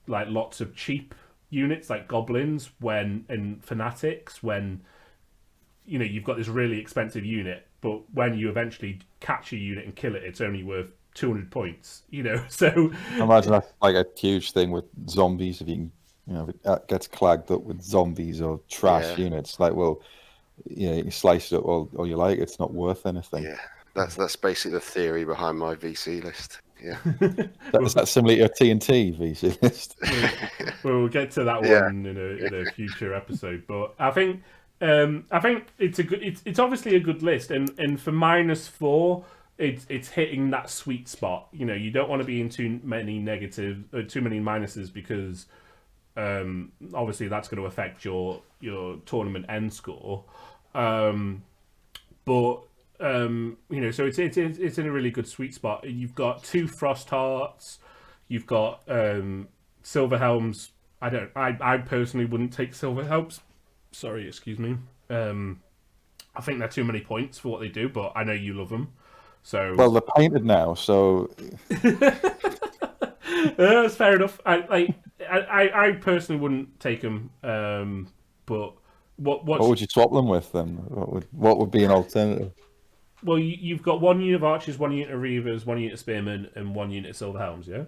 like lots of cheap units like goblins and fanatics, when you've got this really expensive unit, but when you eventually catch a unit and kill it, it's only worth 200 points. So I imagine that's like a huge thing with zombies. If you can, if it gets clagged up with zombies or trash units, like, well, you can slice it up all you like. It's not worth anything. Yeah, that's basically the theory behind my VC list. Yeah. Is that similar to your TNT VC list? We'll get to that one in a future episode. But I think it's obviously a good list, and for -4, it's hitting that sweet spot. You don't want to be in too many minuses, because obviously that's going to affect your tournament end score. So it's in a really good sweet spot. You've got 2 Frost Hearts, you've got Silver Helms. I personally wouldn't take Silver Helms. Sorry, excuse me. I think they're too many points for what they do, but I know you love them. So well, they're painted now, so that's fair enough. I personally wouldn't take them. But what would you swap them with then? What would be an alternative? Well, you've got 1 unit of Archers, 1 unit of Reavers, 1 unit of Spearmen, and 1 unit of Silver Helms, yeah?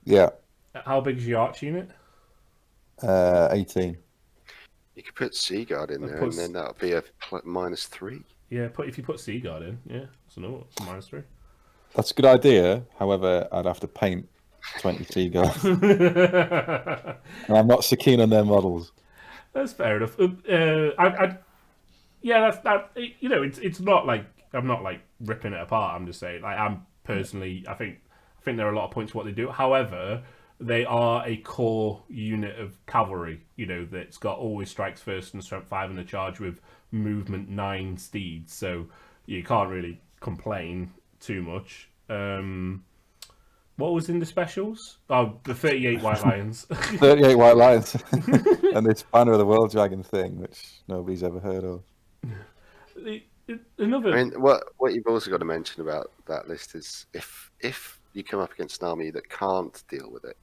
Yeah. How big is your Arch unit? 18. You could put Seaguard in there, and then that would be a -3. Yeah, if you put Seaguard in, yeah, so no, it's -3. That's a good idea. However, I'd have to paint 20 Seaguards. And I'm not so keen on their models. That's fair enough. It's not like I'm not like ripping it apart. I'm just saying, like, I'm personally, I think there are a lot of points for what they do. However, they are a core unit of cavalry. That's got always strikes first and strength 5 in the charge with movement 9 steeds. So you can't really complain too much. What was in the specials? Oh, the 38 White Lions. 38 White Lions. And this Banner of the World Dragon thing, which nobody's ever heard of. Another... I mean, what you've also got to mention about that list is if you come up against an army that can't deal with it,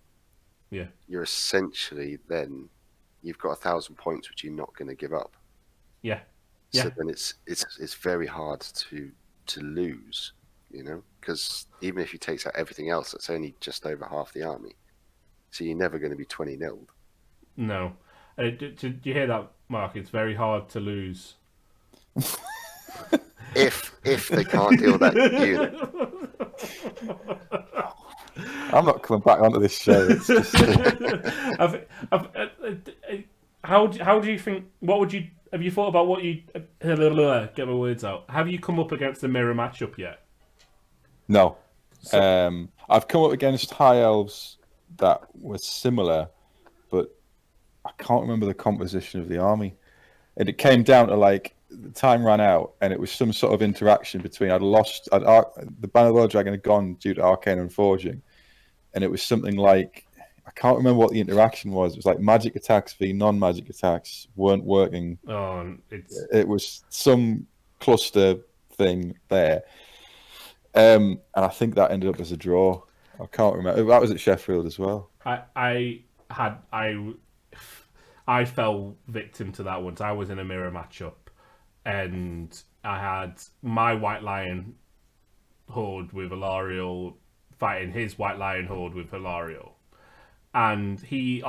you're essentially then you've got 1,000 points which you're not going to give up. Yeah. So then it's very hard to lose, because even if he takes out everything else, that's only just over half the army. So you're never going to be 20-0'd. No. Do you hear that, Mark? It's very hard to lose. if they can't deal with that unit. I'm not coming back onto this show. It's just... How do you think? What would you? Have you thought about what you? Get my words out. Have you come up against the mirror matchup yet? No. I've come up against High Elves that were similar, but I can't remember the composition of the army. And it came down to, like, the time ran out, and it was some sort of interaction between the Banner of the World Dragon had gone due to Arcane and Forging, and it was something like, I can't remember what the interaction was. It was like magic attacks v non-magic attacks weren't working. It was some cluster thing there, and I think that ended up as a draw. I can't remember. That was at Sheffield as well. I fell victim to that once. I was in a mirror matchup, and I had my White Lion horde with Alariel fighting his White Lion horde with Alariel, and he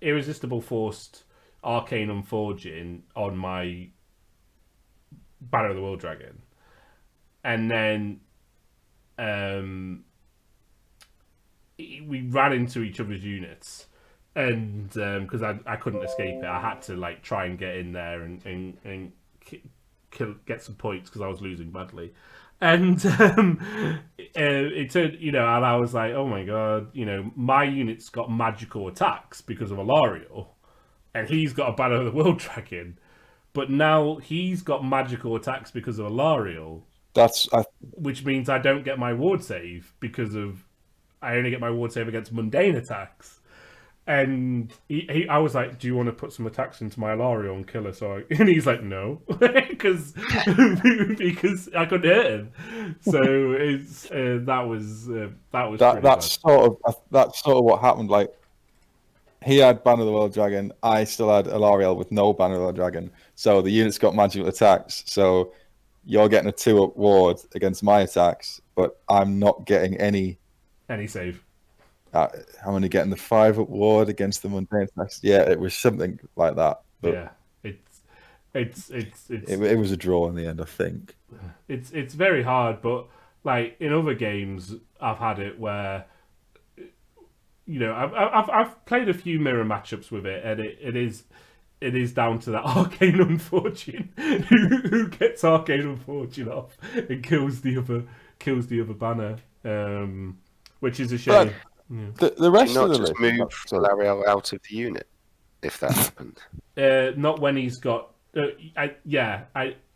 irresistible forced Arcane and Forging on my Banner of the World Dragon, and then we ran into each other's units. And because I couldn't escape it, I had to, like, try and get in there and get some points because I was losing badly. And it turned, and I was like, oh my god, my unit's got magical attacks because of Alariel, and he's got a Banner of the World Dragon, but now he's got magical attacks because of Alariel. Which means I don't get my ward save because I only get my ward save against mundane attacks. And I was like, do you want to put some attacks into my Alariel and kill her? And he's like, no, because I couldn't hit him. So that's sort of what happened. Like, he had Banner of the World Dragon. I still had Alariel with no Banner of the World Dragon. So the unit's got magical attacks. So you're getting a 2-up ward against my attacks, but I'm not getting any save. I'm only getting the 5-up ward against the mundane attacks. Yeah, it was something like that. But Yeah, it was a draw in the end, I think. It's very hard, but like in other games, I've had it where, you know, I've played a few mirror matchups with it, and it is down to that Arcane Unfortune who gets Arcane Unfortune off and kills the other banner, which is a shame. The rest of the just list move Solariel out of the unit if that happened. Not when he's got. I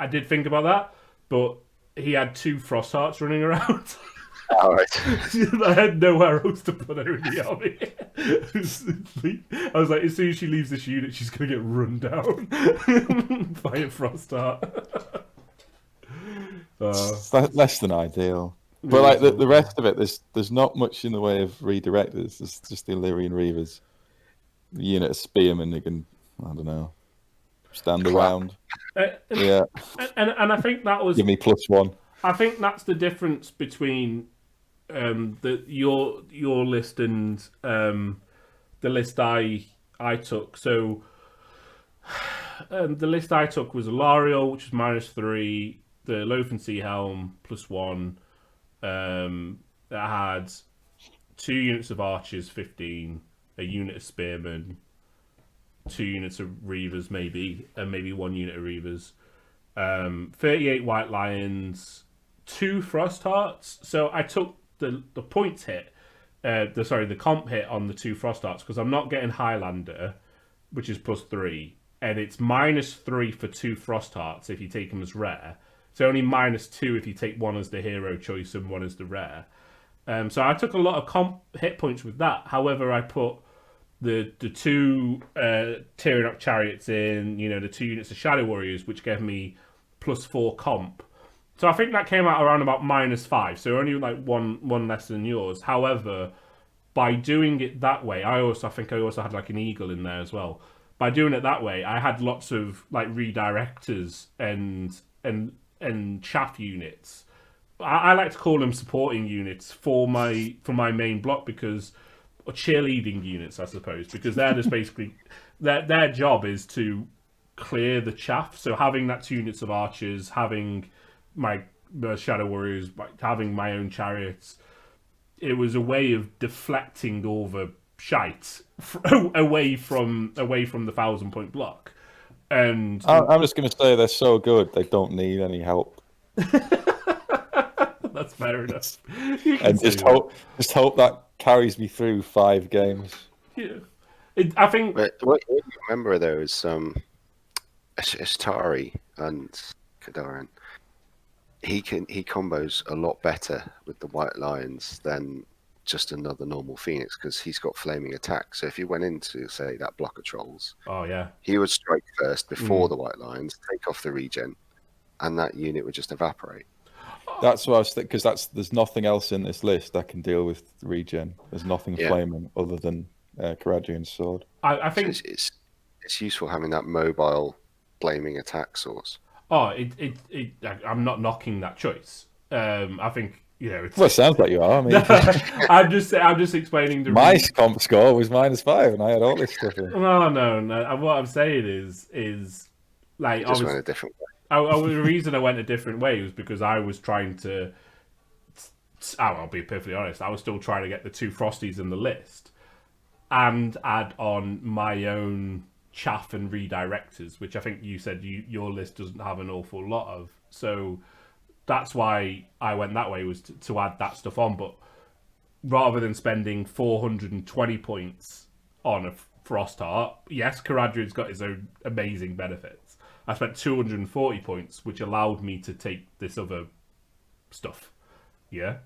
did think about that, but he had 2 Frost Hearts running around. All right. I had nowhere else to put her in the army. I was like, as soon as she leaves this unit, she's going to get run down by a Frost Heart. It's less than ideal. But like the rest of it, there's not much in the way of redirectors. There's just the Illyrian Reavers. The unit of Spearmen who can, I don't know, stand around. Yeah. And I think that was... Give me +1. I think that's the difference between your list and the list I took. So the list I took was Alariel, which is -3, the Lothern Sea Helm +1. That had 2 units of archers, 15, a unit of spearmen, 2 units of reavers, and maybe 1 unit of reavers, 38 white lions, 2 frost hearts. So I took the points hit, the comp hit on the 2 frost hearts because I'm not getting Highlander, which is +3, and it's -3 for 2 frost hearts if you take them as rare. It's only -2 if you take one as the hero choice and one as the rare. So I took a lot of comp hit points with that. However, I put the 2 Tyrannoc chariots in, you know, the 2 units of Shadow Warriors, which gave me +4 comp. So I think that came out around about -5. So only like one less than yours. However, by doing it that way, I think I also had like an eagle in there as well. By doing it that way, I had lots of like redirectors and chaff units. I like to call them supporting units for my main block or cheerleading units, I suppose, because they're just basically their job is to clear the chaff. So having that 2 units of archers, having my Shadow Warriors, having my own chariots, it was a way of deflecting all the shite away from the 1,000-point block. And I'm just going to say they're so good they don't need any help. That's fair enough. And just hope that carries me through 5 games. Yeah, I think. But what you remember though is Ashtari and Kadaran. He combos a lot better with the White Lions than just another normal Phoenix because he's got flaming attack. So if you went into, say, that block of trolls, he would strike first before the White Lions, take off the regen, and that unit would just evaporate. That's what I was thinking, because there's nothing else in this list that can deal with regen. There's nothing flaming other than Caradhrian's sword. I think it's useful having that mobile flaming attack source. Oh, I'm not knocking that choice. I think, you know, well, it sounds like you are. I mean, I'm just explaining the my comp score was -5, and I had all this stuff in. No. What I'm saying is like just went a different way. The reason I went a different way was because I was trying to. I'll be perfectly honest. I was still trying to get the 2 Frosties in the list, and add on my own chaff and redirectors, which I think you said your list doesn't have an awful lot of. So that's why I went that way, was to add that stuff on. But rather than spending 420 points on a Frost Heart, yes, Caradhrian's got his own amazing benefits. I spent 240 points, which allowed me to take this other stuff. Yeah.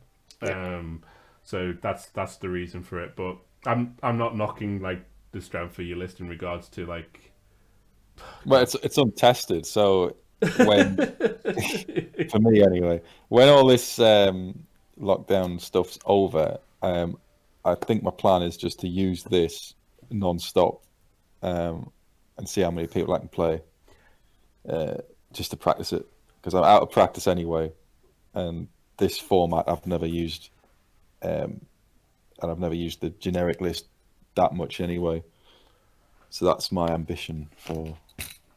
So that's the reason for it. But I'm not knocking like the strength of your list in regards to like. Well, it's untested. So when for me anyway, when all this lockdown stuff's over, I think my plan is just to use this non-stop, and see how many people I can play, just to practice it, because I'm out of practice anyway, and this format I've never used, and I've never used the generic list that much anyway. So that's my ambition for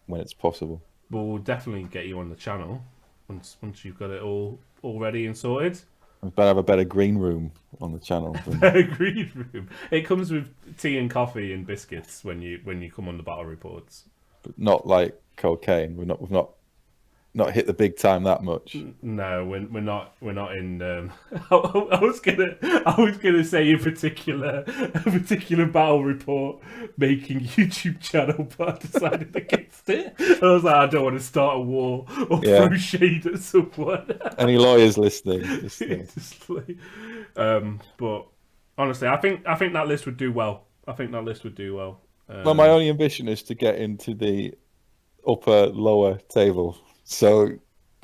when it's possible. We'll definitely get you on the channel once you've got it all ready and sorted. I better have a better green room on the channel. Green room. It comes with tea and coffee and biscuits when you come on the battle reports. But not like cocaine. We've not hit the big time that much. No, we're not in. I was gonna say a particular battle report making YouTube channel, but I decided against it. I was like, I don't want to start a war or throw shade at someone. Any lawyers listening? But honestly, I think that list would do well. Well, my only ambition is to get into the lower table. So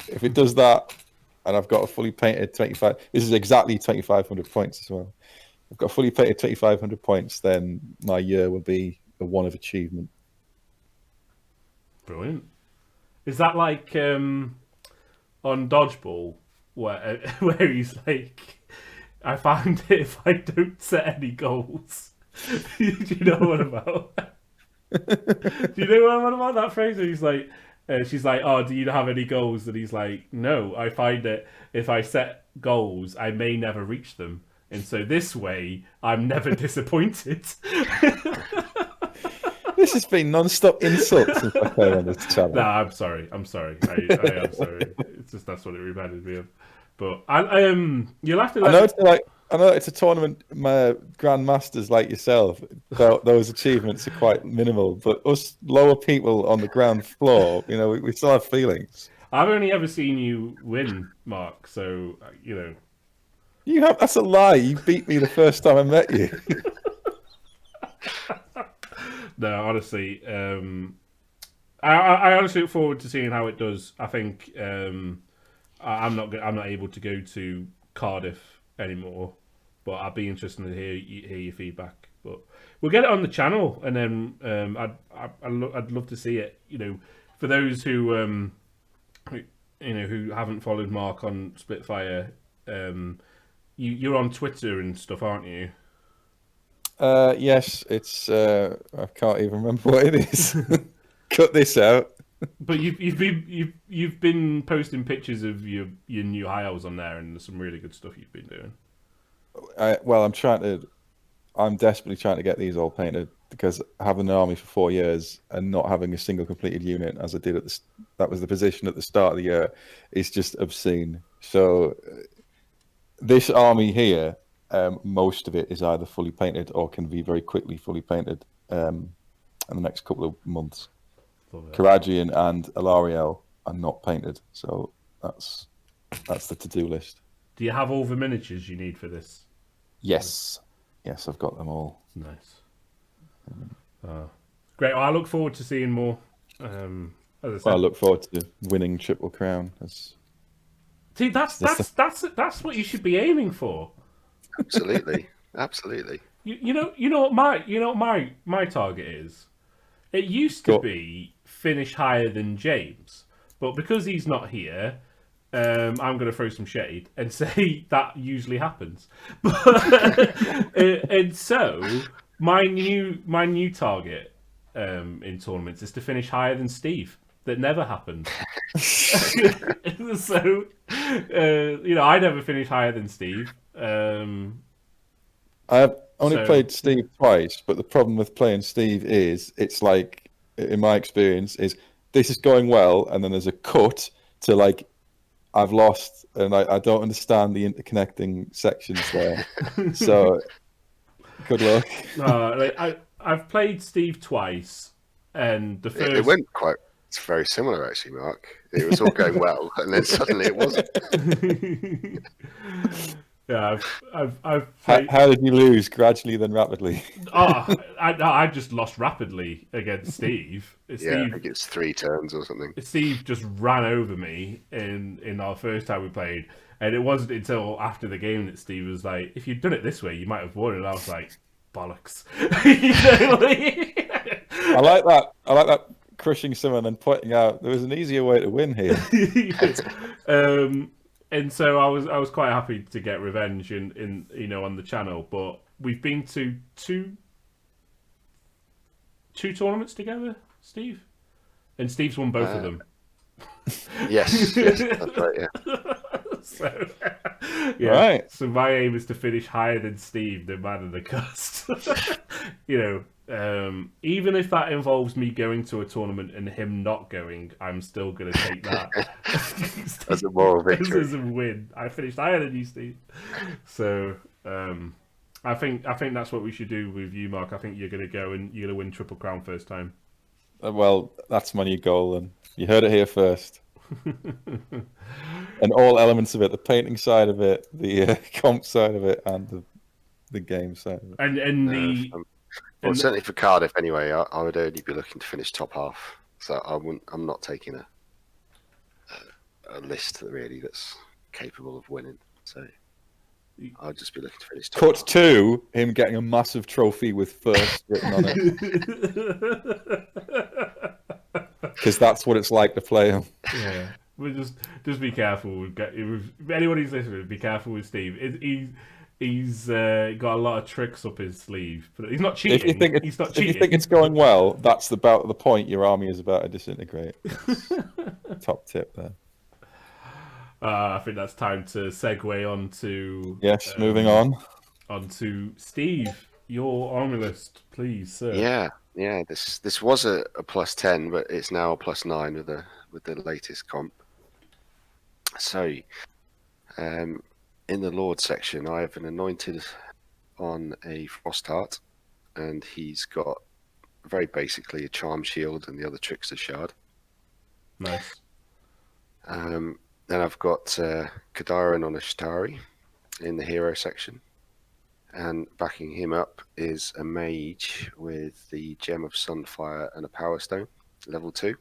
if it does that, and I've got a fully painted 25, this is exactly 2,500 points as well. I've got a fully painted 2,500 points, then my year will be a one of achievement. Brilliant. Is that like on Dodgeball, where he's like, I find it if I don't set any goals. Do you know what I'm about? Do you know what I'm about? That phrase where he's like, she's like, oh, do you have any goals? And he's like, no, I find that if I set goals, I may never reach them. And so this way, I'm never disappointed. This has been non-stop insults since I came on this channel. No, I'm sorry. I am sorry. It's just that's what it reminded me of. But you'll have to. I know it's a tournament, grandmasters like yourself. Those achievements are quite minimal, but us lower people on the ground floor, we still have feelings. I've only ever seen you win, Mark. So you have. That's a lie. You beat me the first time I met you. No, honestly, I honestly look forward to seeing how it does. I think I'm not able to go to Cardiff anymore, but I'd be interested to hear your feedback. But we'll get it on the channel, and then I'd love to see it. For those who who haven't followed Mark on Splitfire, you're on Twitter and stuff, aren't you? Yes, it's. I can't even remember what it is. Cut this out. But you've been posting pictures of your new high elves on there, and there's some really good stuff you've been doing. I'm desperately trying to get these all painted, because having an army for 4 years and not having a single completed unit, as I did that was the position at the start of the year, is just obscene. So this army here, most of it is either fully painted or can be very quickly fully painted in the next couple of months. Karagian and Alariel are not painted, so that's the to-do list. Do you have all the miniatures you need for this? Yes, I've got them all. Nice. Great. Well, I look forward to seeing more. As I said, I look forward to winning Triple Crown. See, that's what you should be aiming for. Absolutely. You know what my target is. It used to be finish higher than James, but because he's not here, I'm going to throw some shade and say that usually happens. And so my new target in tournaments is to finish higher than Steve. That never happened. So I never finish higher than Steve. I've only played Steve twice, but the problem with playing Steve is it's like, in my experience, is this is going well, and then there's a cut to like, I've lost, and I don't understand the interconnecting sections there. So, good luck. I've played Steve twice, and the first... It went quite... It's very similar, actually, Mark. It was all going well, and then suddenly it wasn't. Yeah, I've played... How did you lose? Gradually, then rapidly? I just lost rapidly against Steve. Yeah, I think it's 3 turns or something. Steve just ran over me in our first time we played, and it wasn't until after the game that Steve was like, "If you'd done it this way, you might have won." And I was like, bollocks. You know, like... I like that. I like that crushing someone and pointing out there was an easier way to win here. And so I was quite happy to get revenge in on the channel, but we've been to two tournaments together, Steve, and Steve's won both of them. Yes, that's right. Yeah. So, yeah. Right. So my aim is to finish higher than Steve, no matter the cost. Even if that involves me going to a tournament and him not going, I'm still going to take that As a moral victory. as a win. I finished higher than you, Steve. So I think that's what we should do with you, Mark. I think you're going to go and you're going to win Triple Crown first time. Well, that's my new goal, and you heard it here first. And all elements of it, the painting side of it, the comp side of it, and the game side of it. Well, certainly for Cardiff anyway, I would only be looking to finish top half. So I'm not taking a list really that's capable of winning. So I'll just be looking to finish top half. Cut to him getting a massive trophy with first written on it. Because that's what it's like to play him. Yeah, we'll just be careful. If anyone who's listening, be careful with Steve. He's got a lot of tricks up his sleeve, but he's not cheating. If you think it's going well, that's about the point your army is about to disintegrate. Top tip there. I think that's time to segue on to... Yes, moving on. On to Steve, your army list, please, sir. Yeah. This was a +10, but it's now a +9 with the latest comp. So, in the Lord section, I have an Anointed on a Frostheart, and he's got very basically a Charm Shield and the other Trickster Shard. Nice. Then I've got Kadarin on a Shtari in the hero section. And backing him up is a Mage with the Gem of Sunfire and a Power Stone, level 2.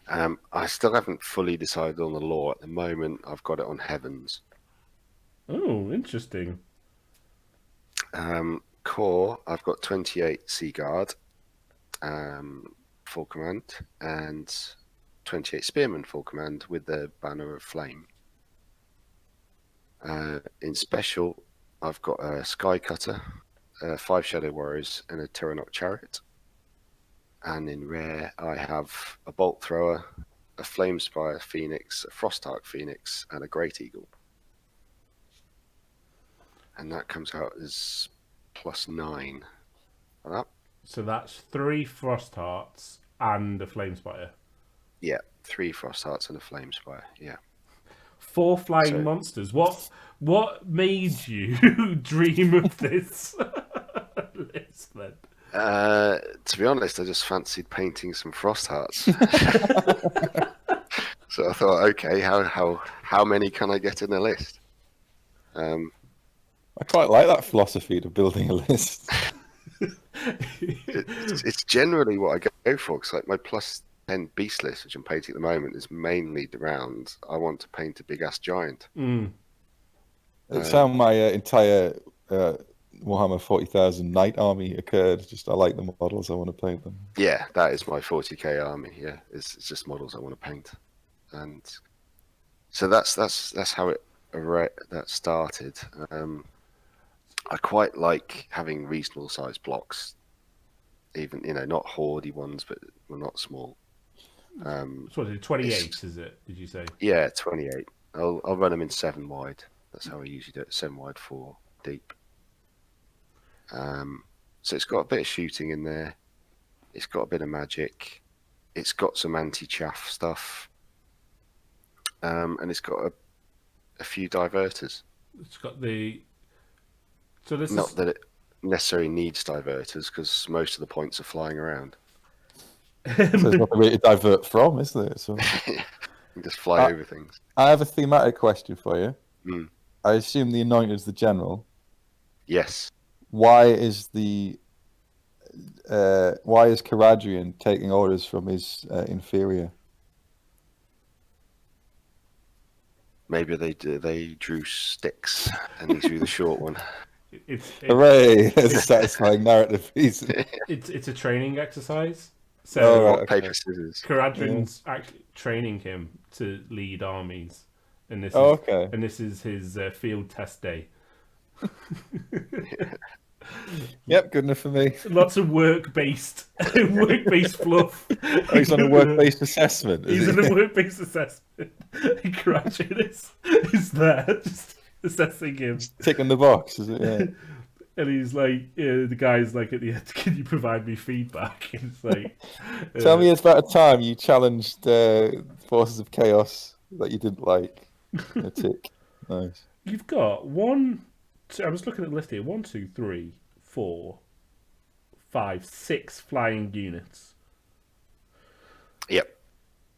I still haven't fully decided on the lore at the moment. I've got it on Heavens. Oh, interesting. Core, I've got 28 Seaguard, full command, and 28 Spearmen full command with the Banner of Flame. In special, I've got a Sky Cutter, 5 Shadow Warriors, and a Tyrannok Chariot. And in rare, I have a Bolt Thrower, a Flamespire Phoenix, a Frostheart Phoenix, and a Great Eagle. And that comes out as +9 for that. So that's 3 Frosthearts and a Flamespire. Yeah, 3 Frosthearts and a Flamespire. Yeah. 4 flying monsters. What made you dream of this list then? To be honest, I just fancied painting some Frosthearts. So I thought, okay, how many can I get in the list? I quite like that philosophy of building a list. It's generally what I go for, because like my +10 beast list, which I'm painting at the moment, is mainly around I want to paint a big ass giant. It's how my entire Warhammer 40,000 Knight army occurred. Just I like the models, I want to paint them. Yeah, that is my 40k army. Yeah, it's just models I want to paint, and so that's how that started. I quite like having reasonable sized blocks, even not hoardy ones, but not small. So 28 is it? Did you say? Yeah, 28. I'll run them in 7 wide. That's how I usually do it. 7 wide, 4 deep. So it's got a bit of shooting in there. It's got a bit of magic. It's got some anti-chaff stuff. And it's got a few diverters. It's got the... So this Not that it necessarily needs diverters, because most of the points are flying around. So there's nothing really to divert from, is there? So... You just fly over things. I have a thematic question for you. Mm. I assume the Anointed is the general. Yes. Why is Caradrian taking orders from his inferior? Maybe they drew sticks and he drew the short one. Hooray! There's a satisfying narrative piece. It's a training exercise. Oh, So right. Rock, paper, scissors. Caradhrin's actually training him to lead armies, and Oh, okay. this is his field test day. Yep, good enough for me. Lots of work-based fluff. Oh, he's on a work-based assessment. He's Is in he? a work-based assessment. Caradhrin is there just assessing him. Ticking the box, is it? Yeah. And he's like, the guy's like at the end, can you provide me feedback? It's like, Tell me about a time you challenged forces of chaos that you didn't like. A tick. Nice. You've got one. I was looking at the list here. 1, 2, 3, 4, 5, 6 flying units. Yep.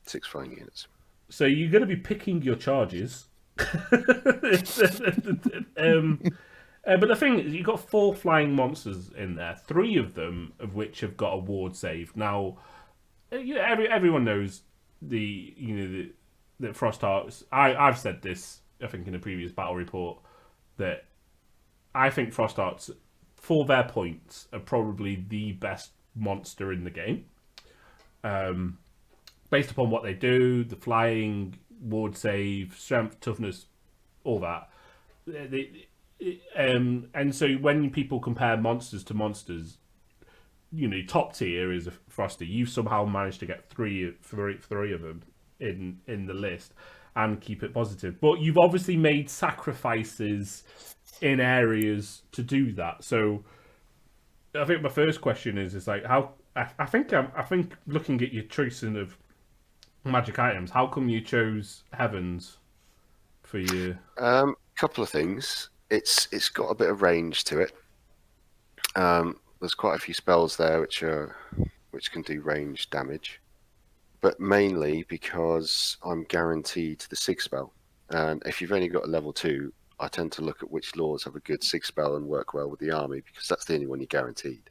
6 flying units. So you're going to be picking your charges. But the thing is, you've got 4 flying monsters in there. 3 of them of which have got a ward save. Now, everyone knows that Frost Hearts. I've said this, I think, in a previous battle report, that I think Frost Hearts, for their points, are probably the best monster in the game. Based upon what they do, the flying, ward save, strength, toughness, all that. And so when people compare monsters to monsters, top tier is a Frosty. You've somehow managed to get three of them in the list and keep it positive. But you've obviously made sacrifices in areas to do that. So I think my first question is like how I think looking at your choosing of magic items, how come you chose Heavens for your? Couple of things. It's got a bit of range to it. There's quite a few spells there which can do range damage, but mainly because I'm guaranteed the sig spell. And if you've only got a level 2, I tend to look at which lords have a good sig spell and work well with the army, because that's the only one you're guaranteed.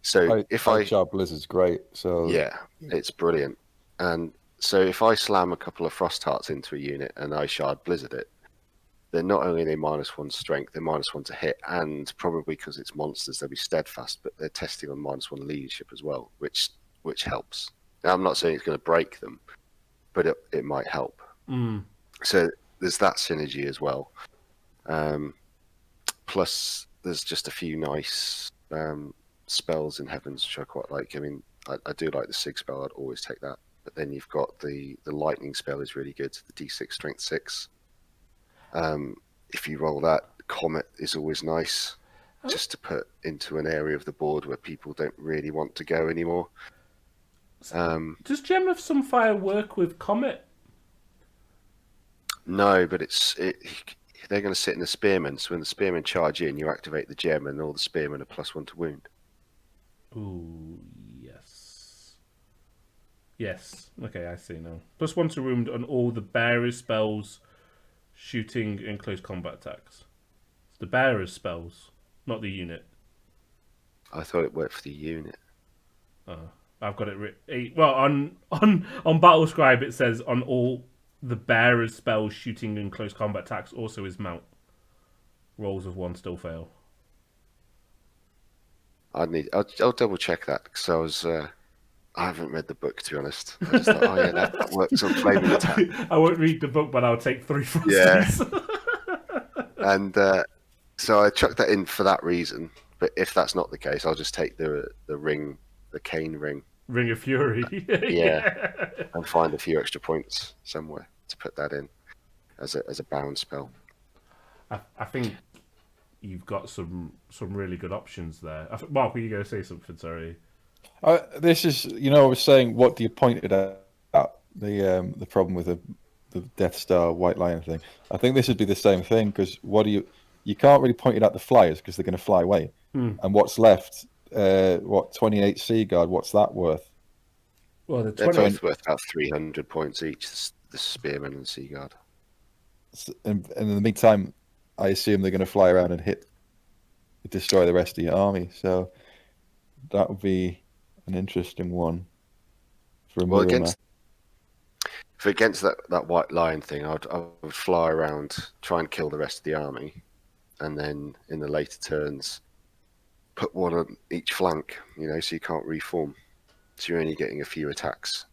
So Sharp Blizzard's great. So yeah, it's brilliant. And so if I slam a couple of Frost Hearts into a unit and I Shard Blizzard it, then not only are they -1 strength, they're -1 to hit, and probably because it's monsters, they'll be steadfast, but they're testing on -1 leadership as well, which helps. Now, I'm not saying it's going to break them, but it might help. So there's that synergy as well. Plus, there's just a few nice spells in Heavens which I quite like. I mean, I do like the Sig spell. I'd always take that. But then you've got the Lightning spell is really good. The D6 Strength 6. If you roll that, Comet is always nice, just to put into an area of the board where people don't really want to go anymore. Does Gem of Sunfire work with Comet? No, but they're going to sit in the Spearmen, so when the Spearmen charge in, you activate the gem and all the Spearmen are +1 to wound. Ooh, yes. Yes, okay, I see now. +1 to wound on all the bearer's spells, shooting and close combat attacks. It's the bearer's spells, not the unit. I thought it worked for the unit. Oh, I've got it written. Well, on Battlescribe it says on all the bearer's spells, shooting and close combat attacks also is mount. Rolls of 1 still fail. I'll double check that, because I haven't read the book, to be honest. I just thought, oh yeah, that works on flaming attack. I won't read the book, but I'll take 3 Frosties. Yeah. And so I chucked that in for that reason. But if that's not the case, I'll just take the ring, the cane ring. Ring of Fury. Yeah. And find a few extra points somewhere to put that in as a bound spell. I think you've got some really good options there. Mark, were you going to say something? Sorry. This is, I was saying, what do you pointed at the problem with the Death Star White Lion thing? I think this would be the same thing, because you can't really point it at the flyers because they're going to fly away. And what's left? 28 Sea Guard? What's that worth? Well, they're both worth about 300 points each. The Spearman and Sea Guard. And in the meantime, I assume they're going to fly around and destroy the rest of your army. So that would be an interesting one for a Merwyrm. Against that White Lion thing, I would fly around, try and kill the rest of the army, and then in the later turns, put one on each flank. So you can't reform. So you're only getting a few attacks,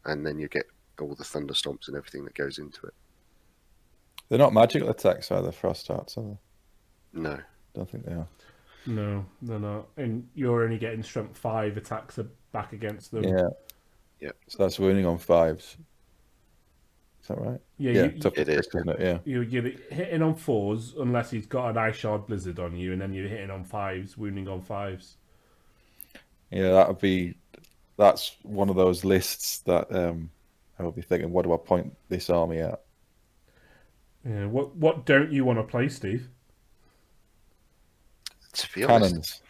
and then you get all the thunderstomps and everything that goes into it. They're not magical attacks, are they? Frost hearts, are they? No. Don't think they are. No, they're not. And you're only getting strength 5 attacks back against them. Yeah. Yeah. So that's wounding on 5s. Is that right? Yeah, it is. Isn't it? Yeah. You're hitting on 4s unless he's got an Ice Shard Blizzard on you, and then you're hitting on 5s, wounding on 5s. Yeah, that's one of those lists that I will be thinking, what do I point this army at? Yeah. What don't you want to play, Steve? To be honest,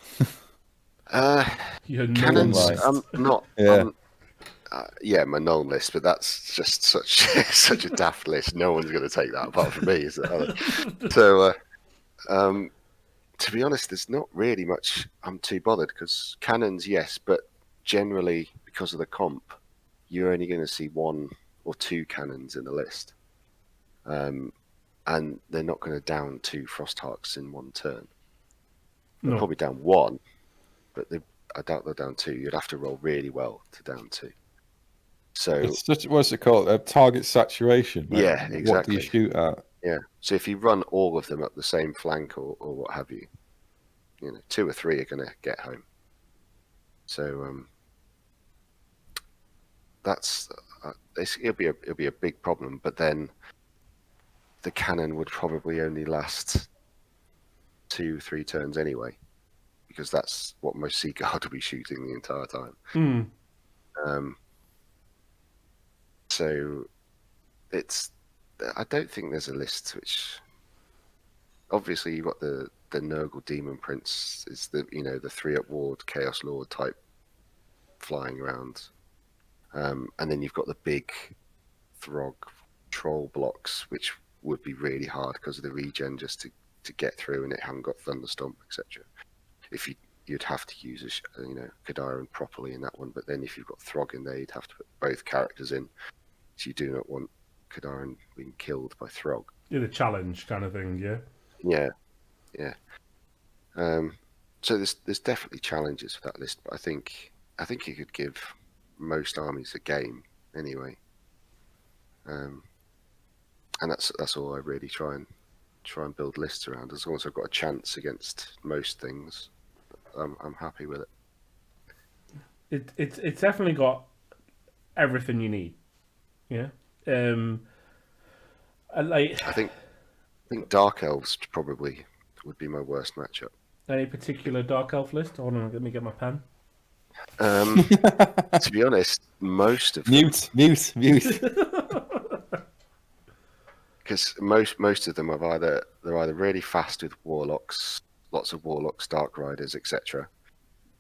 cannons. I'm not. Yeah. My null list, but that's just such a daft list. No one's going to take that apart from me. Is it? So, to be honest, there's not really much I'm too bothered, because cannons, yes, but generally because of the comp, you're only going to see 1 or 2 cannons in the list, and they're not going to down 2 Frostharks in one turn. They're probably down 1, but I doubt they're down 2. You'd have to roll really well to down 2. So it's what's it called? A target saturation. Right? Yeah, exactly. What do you shoot at? Yeah. So if you run all of them up the same flank or what have you, 2 or 3 are going to get home. So that's it'll be a big problem. But then the cannon would probably only last 2-3 turns anyway, because that's what most Sea Guard will be shooting the entire time. So I don't think there's a list which, obviously you've got the Nurgle Demon Prince, is the 3-up ward Chaos Lord type flying around, and then you've got the big Throg troll blocks, which would be really hard because of the regen just to get through, and it haven't got Thunderstomp, etc. If you'd have to use Kadaran properly in that one, but then if you've got Throg in there, you'd have to put both characters in. So you do not want Kadaran being killed by Throg. Yeah, the challenge kind of thing, yeah. Yeah. So there's definitely challenges for that list, but I think you could give most armies a game anyway. And that's all I really try and build lists around. As long as I've got a chance against most things, I'm happy with it. It's definitely got everything you need. Yeah. I think Dark Elves probably would be my worst matchup. Any particular Dark Elf list? Hold on, let me get my pen. To be honest, most of them, mute. because most of them they're either really fast with Warlocks, lots of Warlocks, Dark Riders, etc.,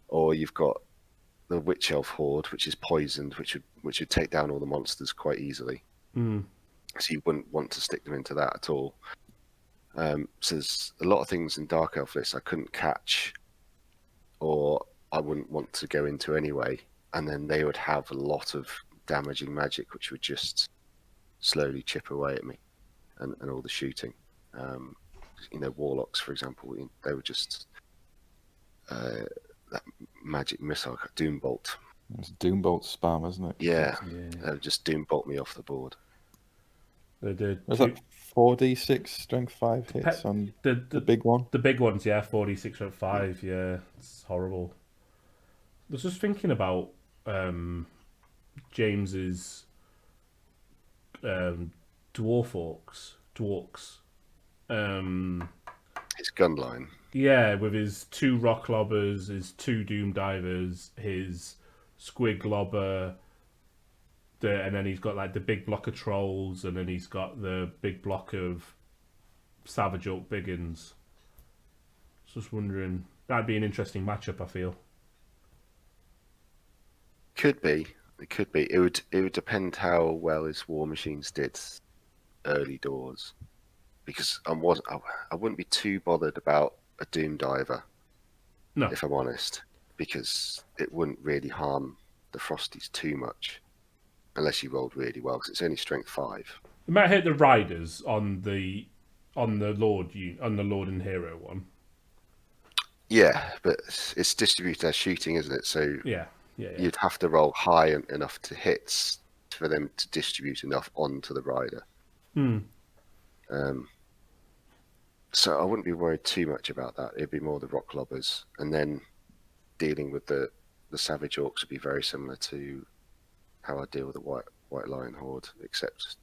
or you've got the Witch Elf Horde, which is poisoned, which would take down all the monsters quite easily. So you wouldn't want to stick them into that at all. So there's a lot of things in Dark Elf lists I couldn't catch, or I wouldn't want to go into anyway, and then they would have a lot of damaging magic, which would just slowly chip away at me, and all the shooting. Warlocks, for example, they were just that magic missile, Doombolt. It's Doombolt spam, isn't it? Yeah. They would just Doombolt me off the board. They did. Was that 4d6 strength 5 hits on the big one? The big ones, yeah, 46.5. Yeah, it's horrible. I was just thinking about James's dwarfs. His gun line. Yeah, with his 2 rock lobbers, his 2 doom divers, his squig lobber, and then he's got like the big block of trolls, and then he's got the big block of Savage Oak Biggins. Just wondering, that'd be an interesting matchup, I feel. Could be. It could be. It would depend how well his war machines did early doors, because I wouldn't be too bothered about a Doom Diver, if I'm honest, because it wouldn't really harm the Frosties too much, unless you rolled really well, because it's only strength 5. It might hit the riders on on the Lord and Hero one. Yeah, but it's distributed as shooting, isn't it? So Yeah. you'd have to roll high enough to hits for them to distribute enough onto the rider. So I wouldn't be worried too much about that. It'd be more the rock lobbers, and then dealing with the savage orcs would be very similar to how I deal with the white lion horde, except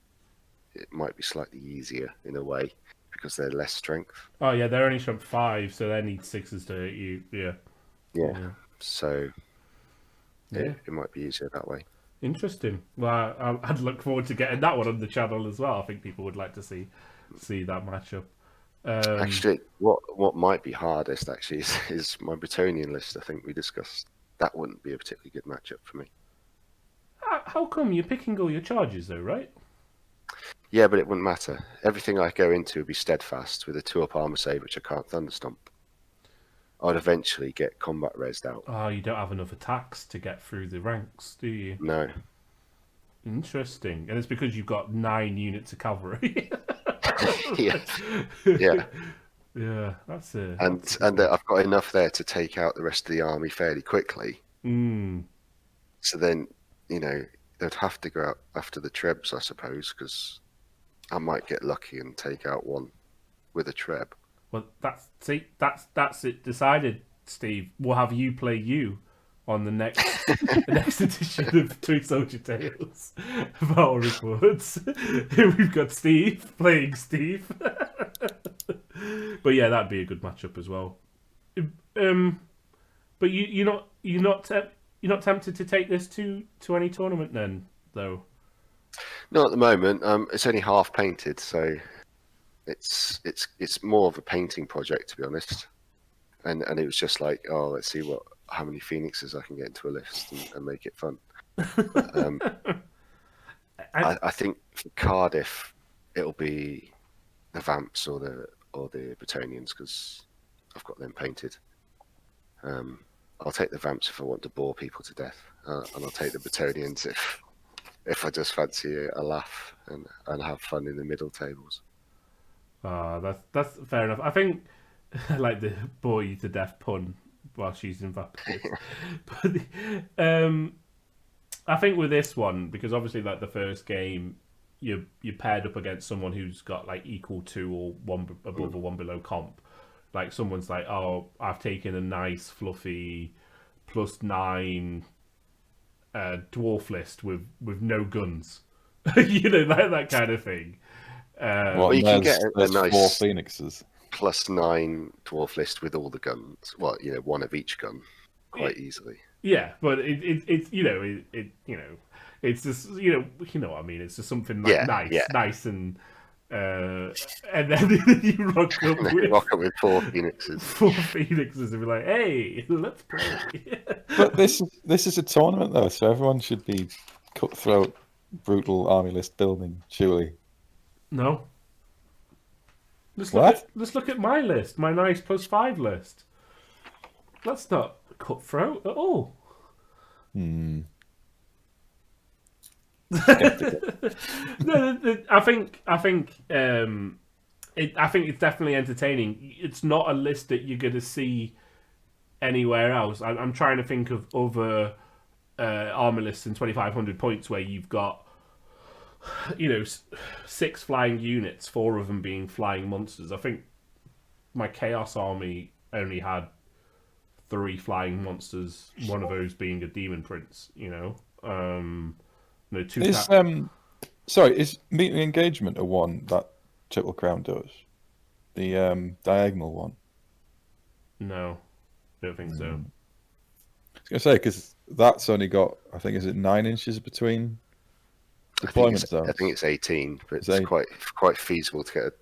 it might be slightly easier in a way because they're less strength. Oh yeah, they're only strength 5, so they need 6s to hit you. Yeah. So Yeah. it might be easier that way. Interesting. Well, I'd look forward to getting that one on the channel as well. I think people would like to see that matchup. Actually, what might be hardest actually is my Bretonian list. I think we discussed that wouldn't be a particularly good matchup for me. How come you're picking all your charges though, right? Yeah, but it wouldn't matter. Everything I go into would be steadfast with a 2-up armor save, which I can't thunderstomp. I'd eventually get combat resed out. Oh, you don't have enough attacks to get through the ranks, do you? No. Interesting. And it's because you've got 9 units of cavalry. Yeah. Yeah. Yeah, that's it. And I've got enough there to take out the rest of the army fairly quickly. So then, they'd have to go out after the trebs, I suppose, because I might get lucky and take out one with a treb. Well, that's it decided, Steve. We'll have you play you on the next edition of Toy Soldier Tales of our reports. We've got Steve playing Steve. But yeah, that'd be a good matchup as well. But you're not tempted to take this to any tournament then, though? Not at the moment. It's only half painted, so it's more of a painting project, to be honest. And it was just like, oh, let's see how many phoenixes I can get into a list and make it fun. But, I think for Cardiff it'll be the Vamps or the Bretonians because I've got them painted. I'll take the Vamps if I want to bore people to death, and I'll take the Bretonians if I just fancy a laugh and have fun in the middle tables. That's fair enough. I think I like the bore you to death pun while she's in Vapid. But I think with this one, because obviously like the first game you're paired up against someone who's got like equal to or one above or one below comp. Like someone's like, oh, I've taken a nice fluffy +9 dwarf list with no guns. That kind of thing. Well, you can get a nice 4 phoenixes. +9 dwarf list with all the guns. Well, one of each gun, quite easily. Yeah, but it's it's just what I mean. It's just something like nice and then you rock up with 4 phoenixes. 4 phoenixes and be like, hey, let's play. But this is a tournament though, so everyone should be cutthroat, brutal army list building, surely. No. Let's look at my list, my nice +5 list. That's not cutthroat at all. No, I think it's definitely entertaining. It's not a list that you're going to see anywhere else. I'm trying to think of other armor lists in 2,500 points where you've got 6 flying units, 4 of them being flying monsters. I think my Chaos army only had 3 flying monsters, one of those being a demon prince. Is meeting engagement a one that Triple Crown does? The diagonal one? No, don't think so. I was going to say, because that's only got, I think, is it 9 inches between deployment zones? I think it's 18, but it's quite feasible to get a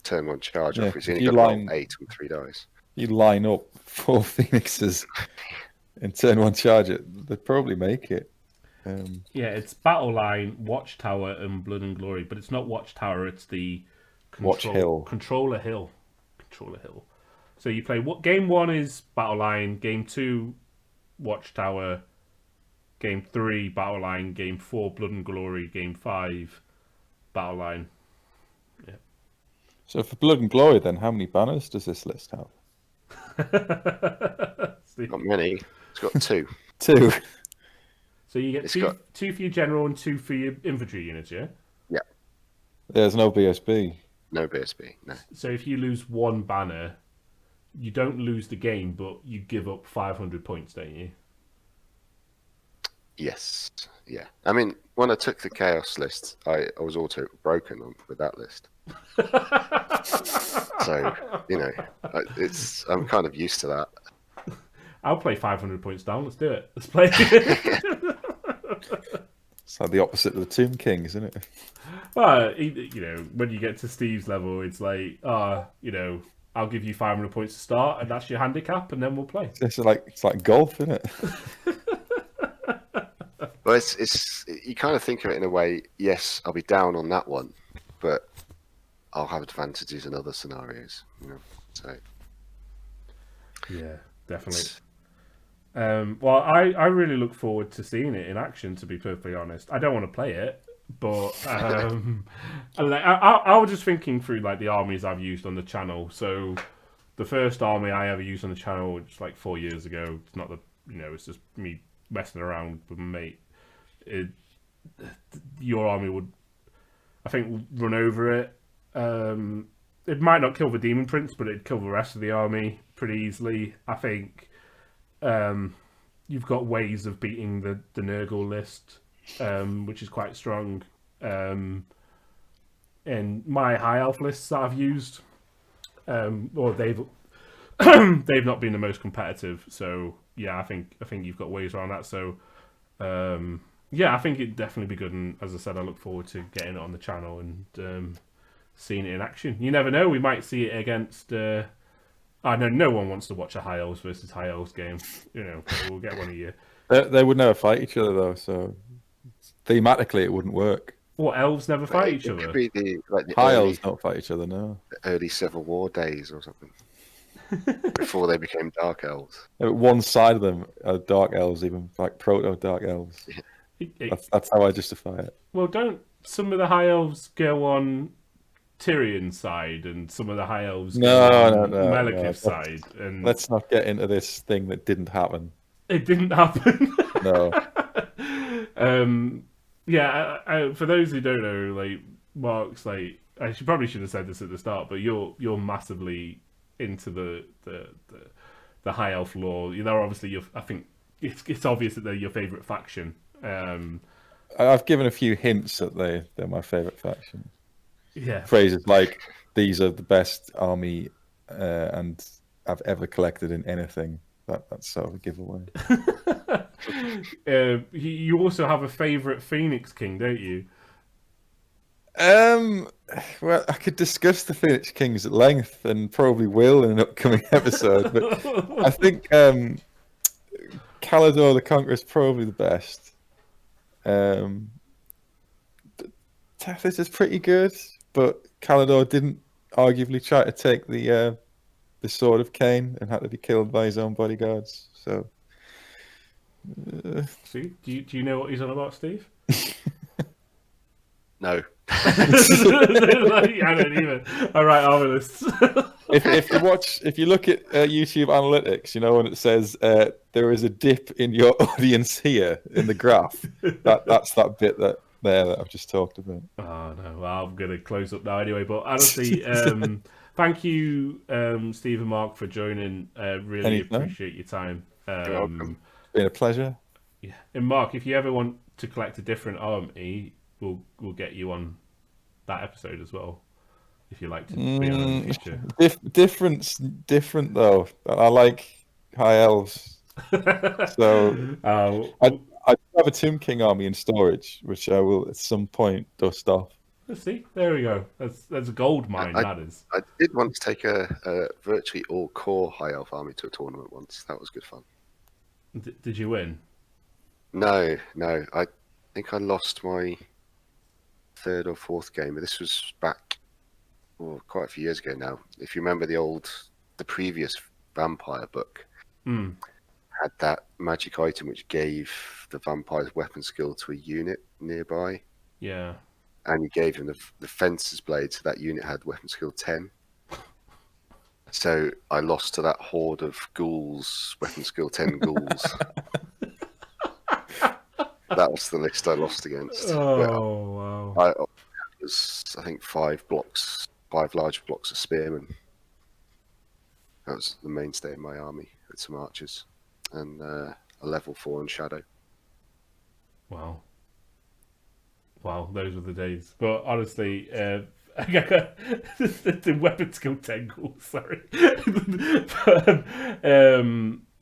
turn 1 charge off. It's only got about 8 and 3 dice. You line up 4 phoenixes and turn 1 charge it, they'd probably make it. It's Battle Line, Watchtower, and Blood and Glory, but it's not Watchtower. It's the Controller Hill. So you play game 1 is Battle Line, game 2 Watchtower, game 3 Battle Line, game 4 Blood and Glory, game 5 Battle Line. Yeah. So for Blood and Glory, then, how many banners does this list have? Not many. It's got 2. 2. So you get It's two, got- 2 for your general and 2 for your infantry units, yeah? Yeah. There's no BSB. No BSB. No. So if you lose 1 banner, you don't lose the game, but you give up 500 points, don't you? Yes. Yeah. I mean, when I took the Chaos list, I was auto broken with that list. So, I'm kind of used to that. I'll play 500 points down. Let's do it. Let's play. It's like the opposite of the Tomb King, isn't it? Well, when you get to Steve's level, it's like, I'll give you 500 points to start, and that's your handicap, and then we'll play. It's like golf, isn't it? Well, it's you kind of think of it in a way. Yes, I'll be down on that one, but I'll have advantages in other scenarios. So yeah, definitely. Well, I really look forward to seeing it in action. To be perfectly honest, I don't want to play it, but I was just thinking through like the armies I've used on the channel. So the first army I ever used on the channel was like 4 years ago. It's not it's just me messing around with my mate. Your army would, I think, run over it. It might not kill the Demon Prince, but it'd kill the rest of the army pretty easily. I think you've got ways of beating the Nurgle list, which is quite strong. And my high elf lists that I've used, or they've not been the most competitive. So yeah, I think you've got ways around that. So yeah, I think it'd definitely be good. And as I said, I look forward to getting it on the channel and seeing it in action. You never know, we might see it against. I know no one wants to watch a High Elves versus High Elves game. We'll get one of you. They would never fight each other though, so thematically it wouldn't work. What, elves never fight each it other? could be the High Elves don't fight each other, no. early Civil War days or something. Before they became Dark Elves. One side of them are Dark Elves, even like proto Dark Elves. That's how I justify it. Well, don't some of the High Elves go on Tyrion's side, and some of the High Elves go on Malekith's side? And let's not get into this thing that didn't happen. It didn't happen. No. Yeah, for those who don't know, like Mark's like, probably should have said this at the start, but you're massively into the High Elf lore. Obviously, I think it's obvious that they're your favourite faction. I've given a few hints that they're my favourite faction. Yeah. Phrases like, these are the best army and I've ever collected in anything. That's sort of a giveaway. You also have a favourite Phoenix King, don't you? Well, I could discuss the Phoenix Kings at length, and probably will in an upcoming episode. But I think Calador the Conqueror is probably the best. Tethys is pretty good, but Calador didn't arguably try to take the Sword of Cain and had to be killed by his own bodyguards. So, see, do you know what he's on about, Steve? No. I don't even. All right, armor lists. if you look at YouTube analytics, when it says there is a dip in your audience here in the graph, that's that bit that I've just talked about. Oh no, well, I'm gonna close up now anyway. But honestly, thank you, Steve and Mark, for joining. Really Anytime. Appreciate your time. You're welcome. It's been a pleasure. Yeah, and Mark, if you ever want to collect a different army, we'll get you on that episode as well. If you like to be on in the future. Different though. I like High Elves, so I have a Tomb King army in storage, which I will at some point dust off. Let's see. There we go. That's a gold mine. That is. I did once take a virtually all core High Elf army to a tournament once. That was good fun. Did you win? No. I think I lost my third or fourth game, but this was back quite a few years ago now. If you remember the previous vampire book had that magic item which gave the vampire's weapon skill to a unit nearby. Yeah. and you gave him the fencer's blade, so that unit had weapon skill 10. So I lost to that horde of ghouls, weapon skill 10 ghouls. That was the list I lost against. Oh, wow. I was, I think, 5 large blocks of spearmen. That was the mainstay of my army, with some archers, and a level 4 on shadow. Wow. Wow, those were the days. But honestly, the weapon skill 10 goals, sorry. But,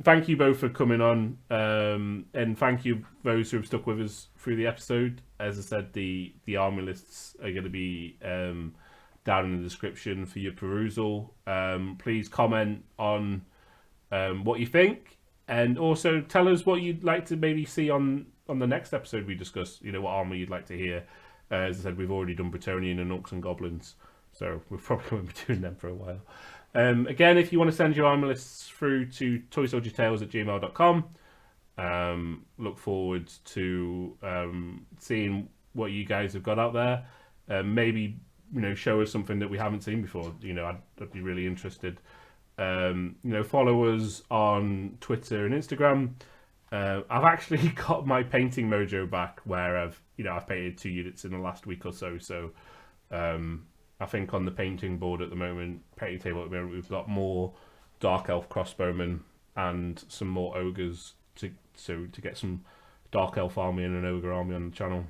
thank you both for coming on. And thank you those who have stuck with us through the episode. As I said, the army lists are going to be down in the description for your perusal. Please comment on what you think. And also tell us what you'd like to maybe see on the next episode we discuss, what armor you'd like to hear. As I said, we've already done Bretonnian and Orcs and Goblins, so we probably won't be doing them for a while. Again, if you want to send your armor lists through to toysoldiertales@gmail.com, look forward to seeing what you guys have got out there. Maybe, show us something that we haven't seen before. I'd be really interested. Follow us on Twitter and Instagram. I've actually got my painting mojo back, where I've painted 2 units in the last week or so. So I think on the painting board at the moment, painting table at the moment, we've got more Dark Elf crossbowmen and some more ogres to get some Dark Elf army and an ogre army on the channel.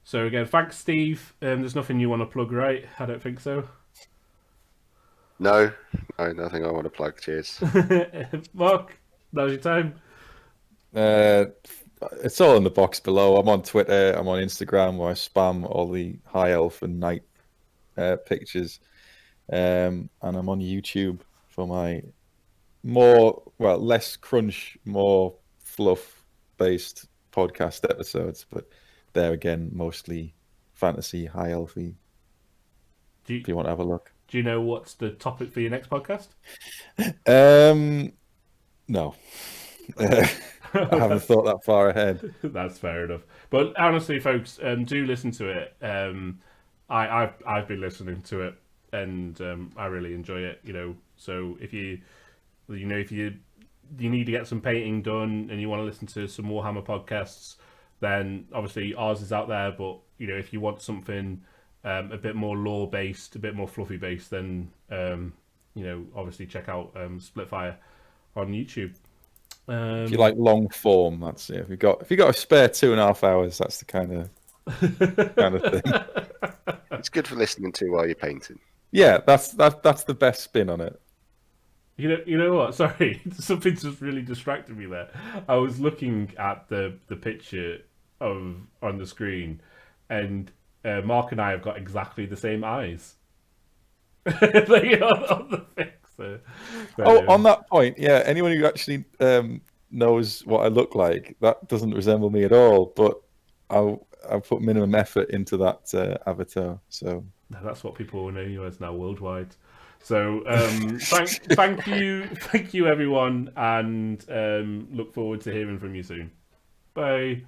So again, thanks, Steve. There's nothing you want to plug, right? I don't think so. No, nothing I want to plug. Cheers. Mark, now's your time. It's all in the box below. I'm on Twitter, I'm on Instagram, where I spam all the high elf and knight pictures, and I'm on YouTube for my less crunch, more fluff based podcast episodes, but there again, mostly fantasy, high elfy. If you want to have a look. Do you know what's the topic for your next podcast? No. I haven't thought that far ahead. That's fair enough. But honestly, folks, do listen to it. I've been listening to it, and I really enjoy it. So if you need to get some painting done and you want to listen to some Warhammer podcasts, then obviously ours is out there. But if you want something a bit more lore based, a bit more fluffy based, then obviously check out Splitfire on YouTube. If you like long form, that's it. If you got a spare 2.5 hours, that's the kind of thing. It's good for listening to while you're painting. Yeah, that's the best spin on it. You know what? Sorry, something just really distracted me there. I was looking at the picture on the screen, and Mark and I have got exactly the same eyes. On the thing. So, on that point, yeah, anyone who actually knows what I look like, that doesn't resemble me at all. But I put minimum effort into that avatar, so that's what people will know you as now worldwide. So thank you everyone, and look forward to hearing from you soon. Bye.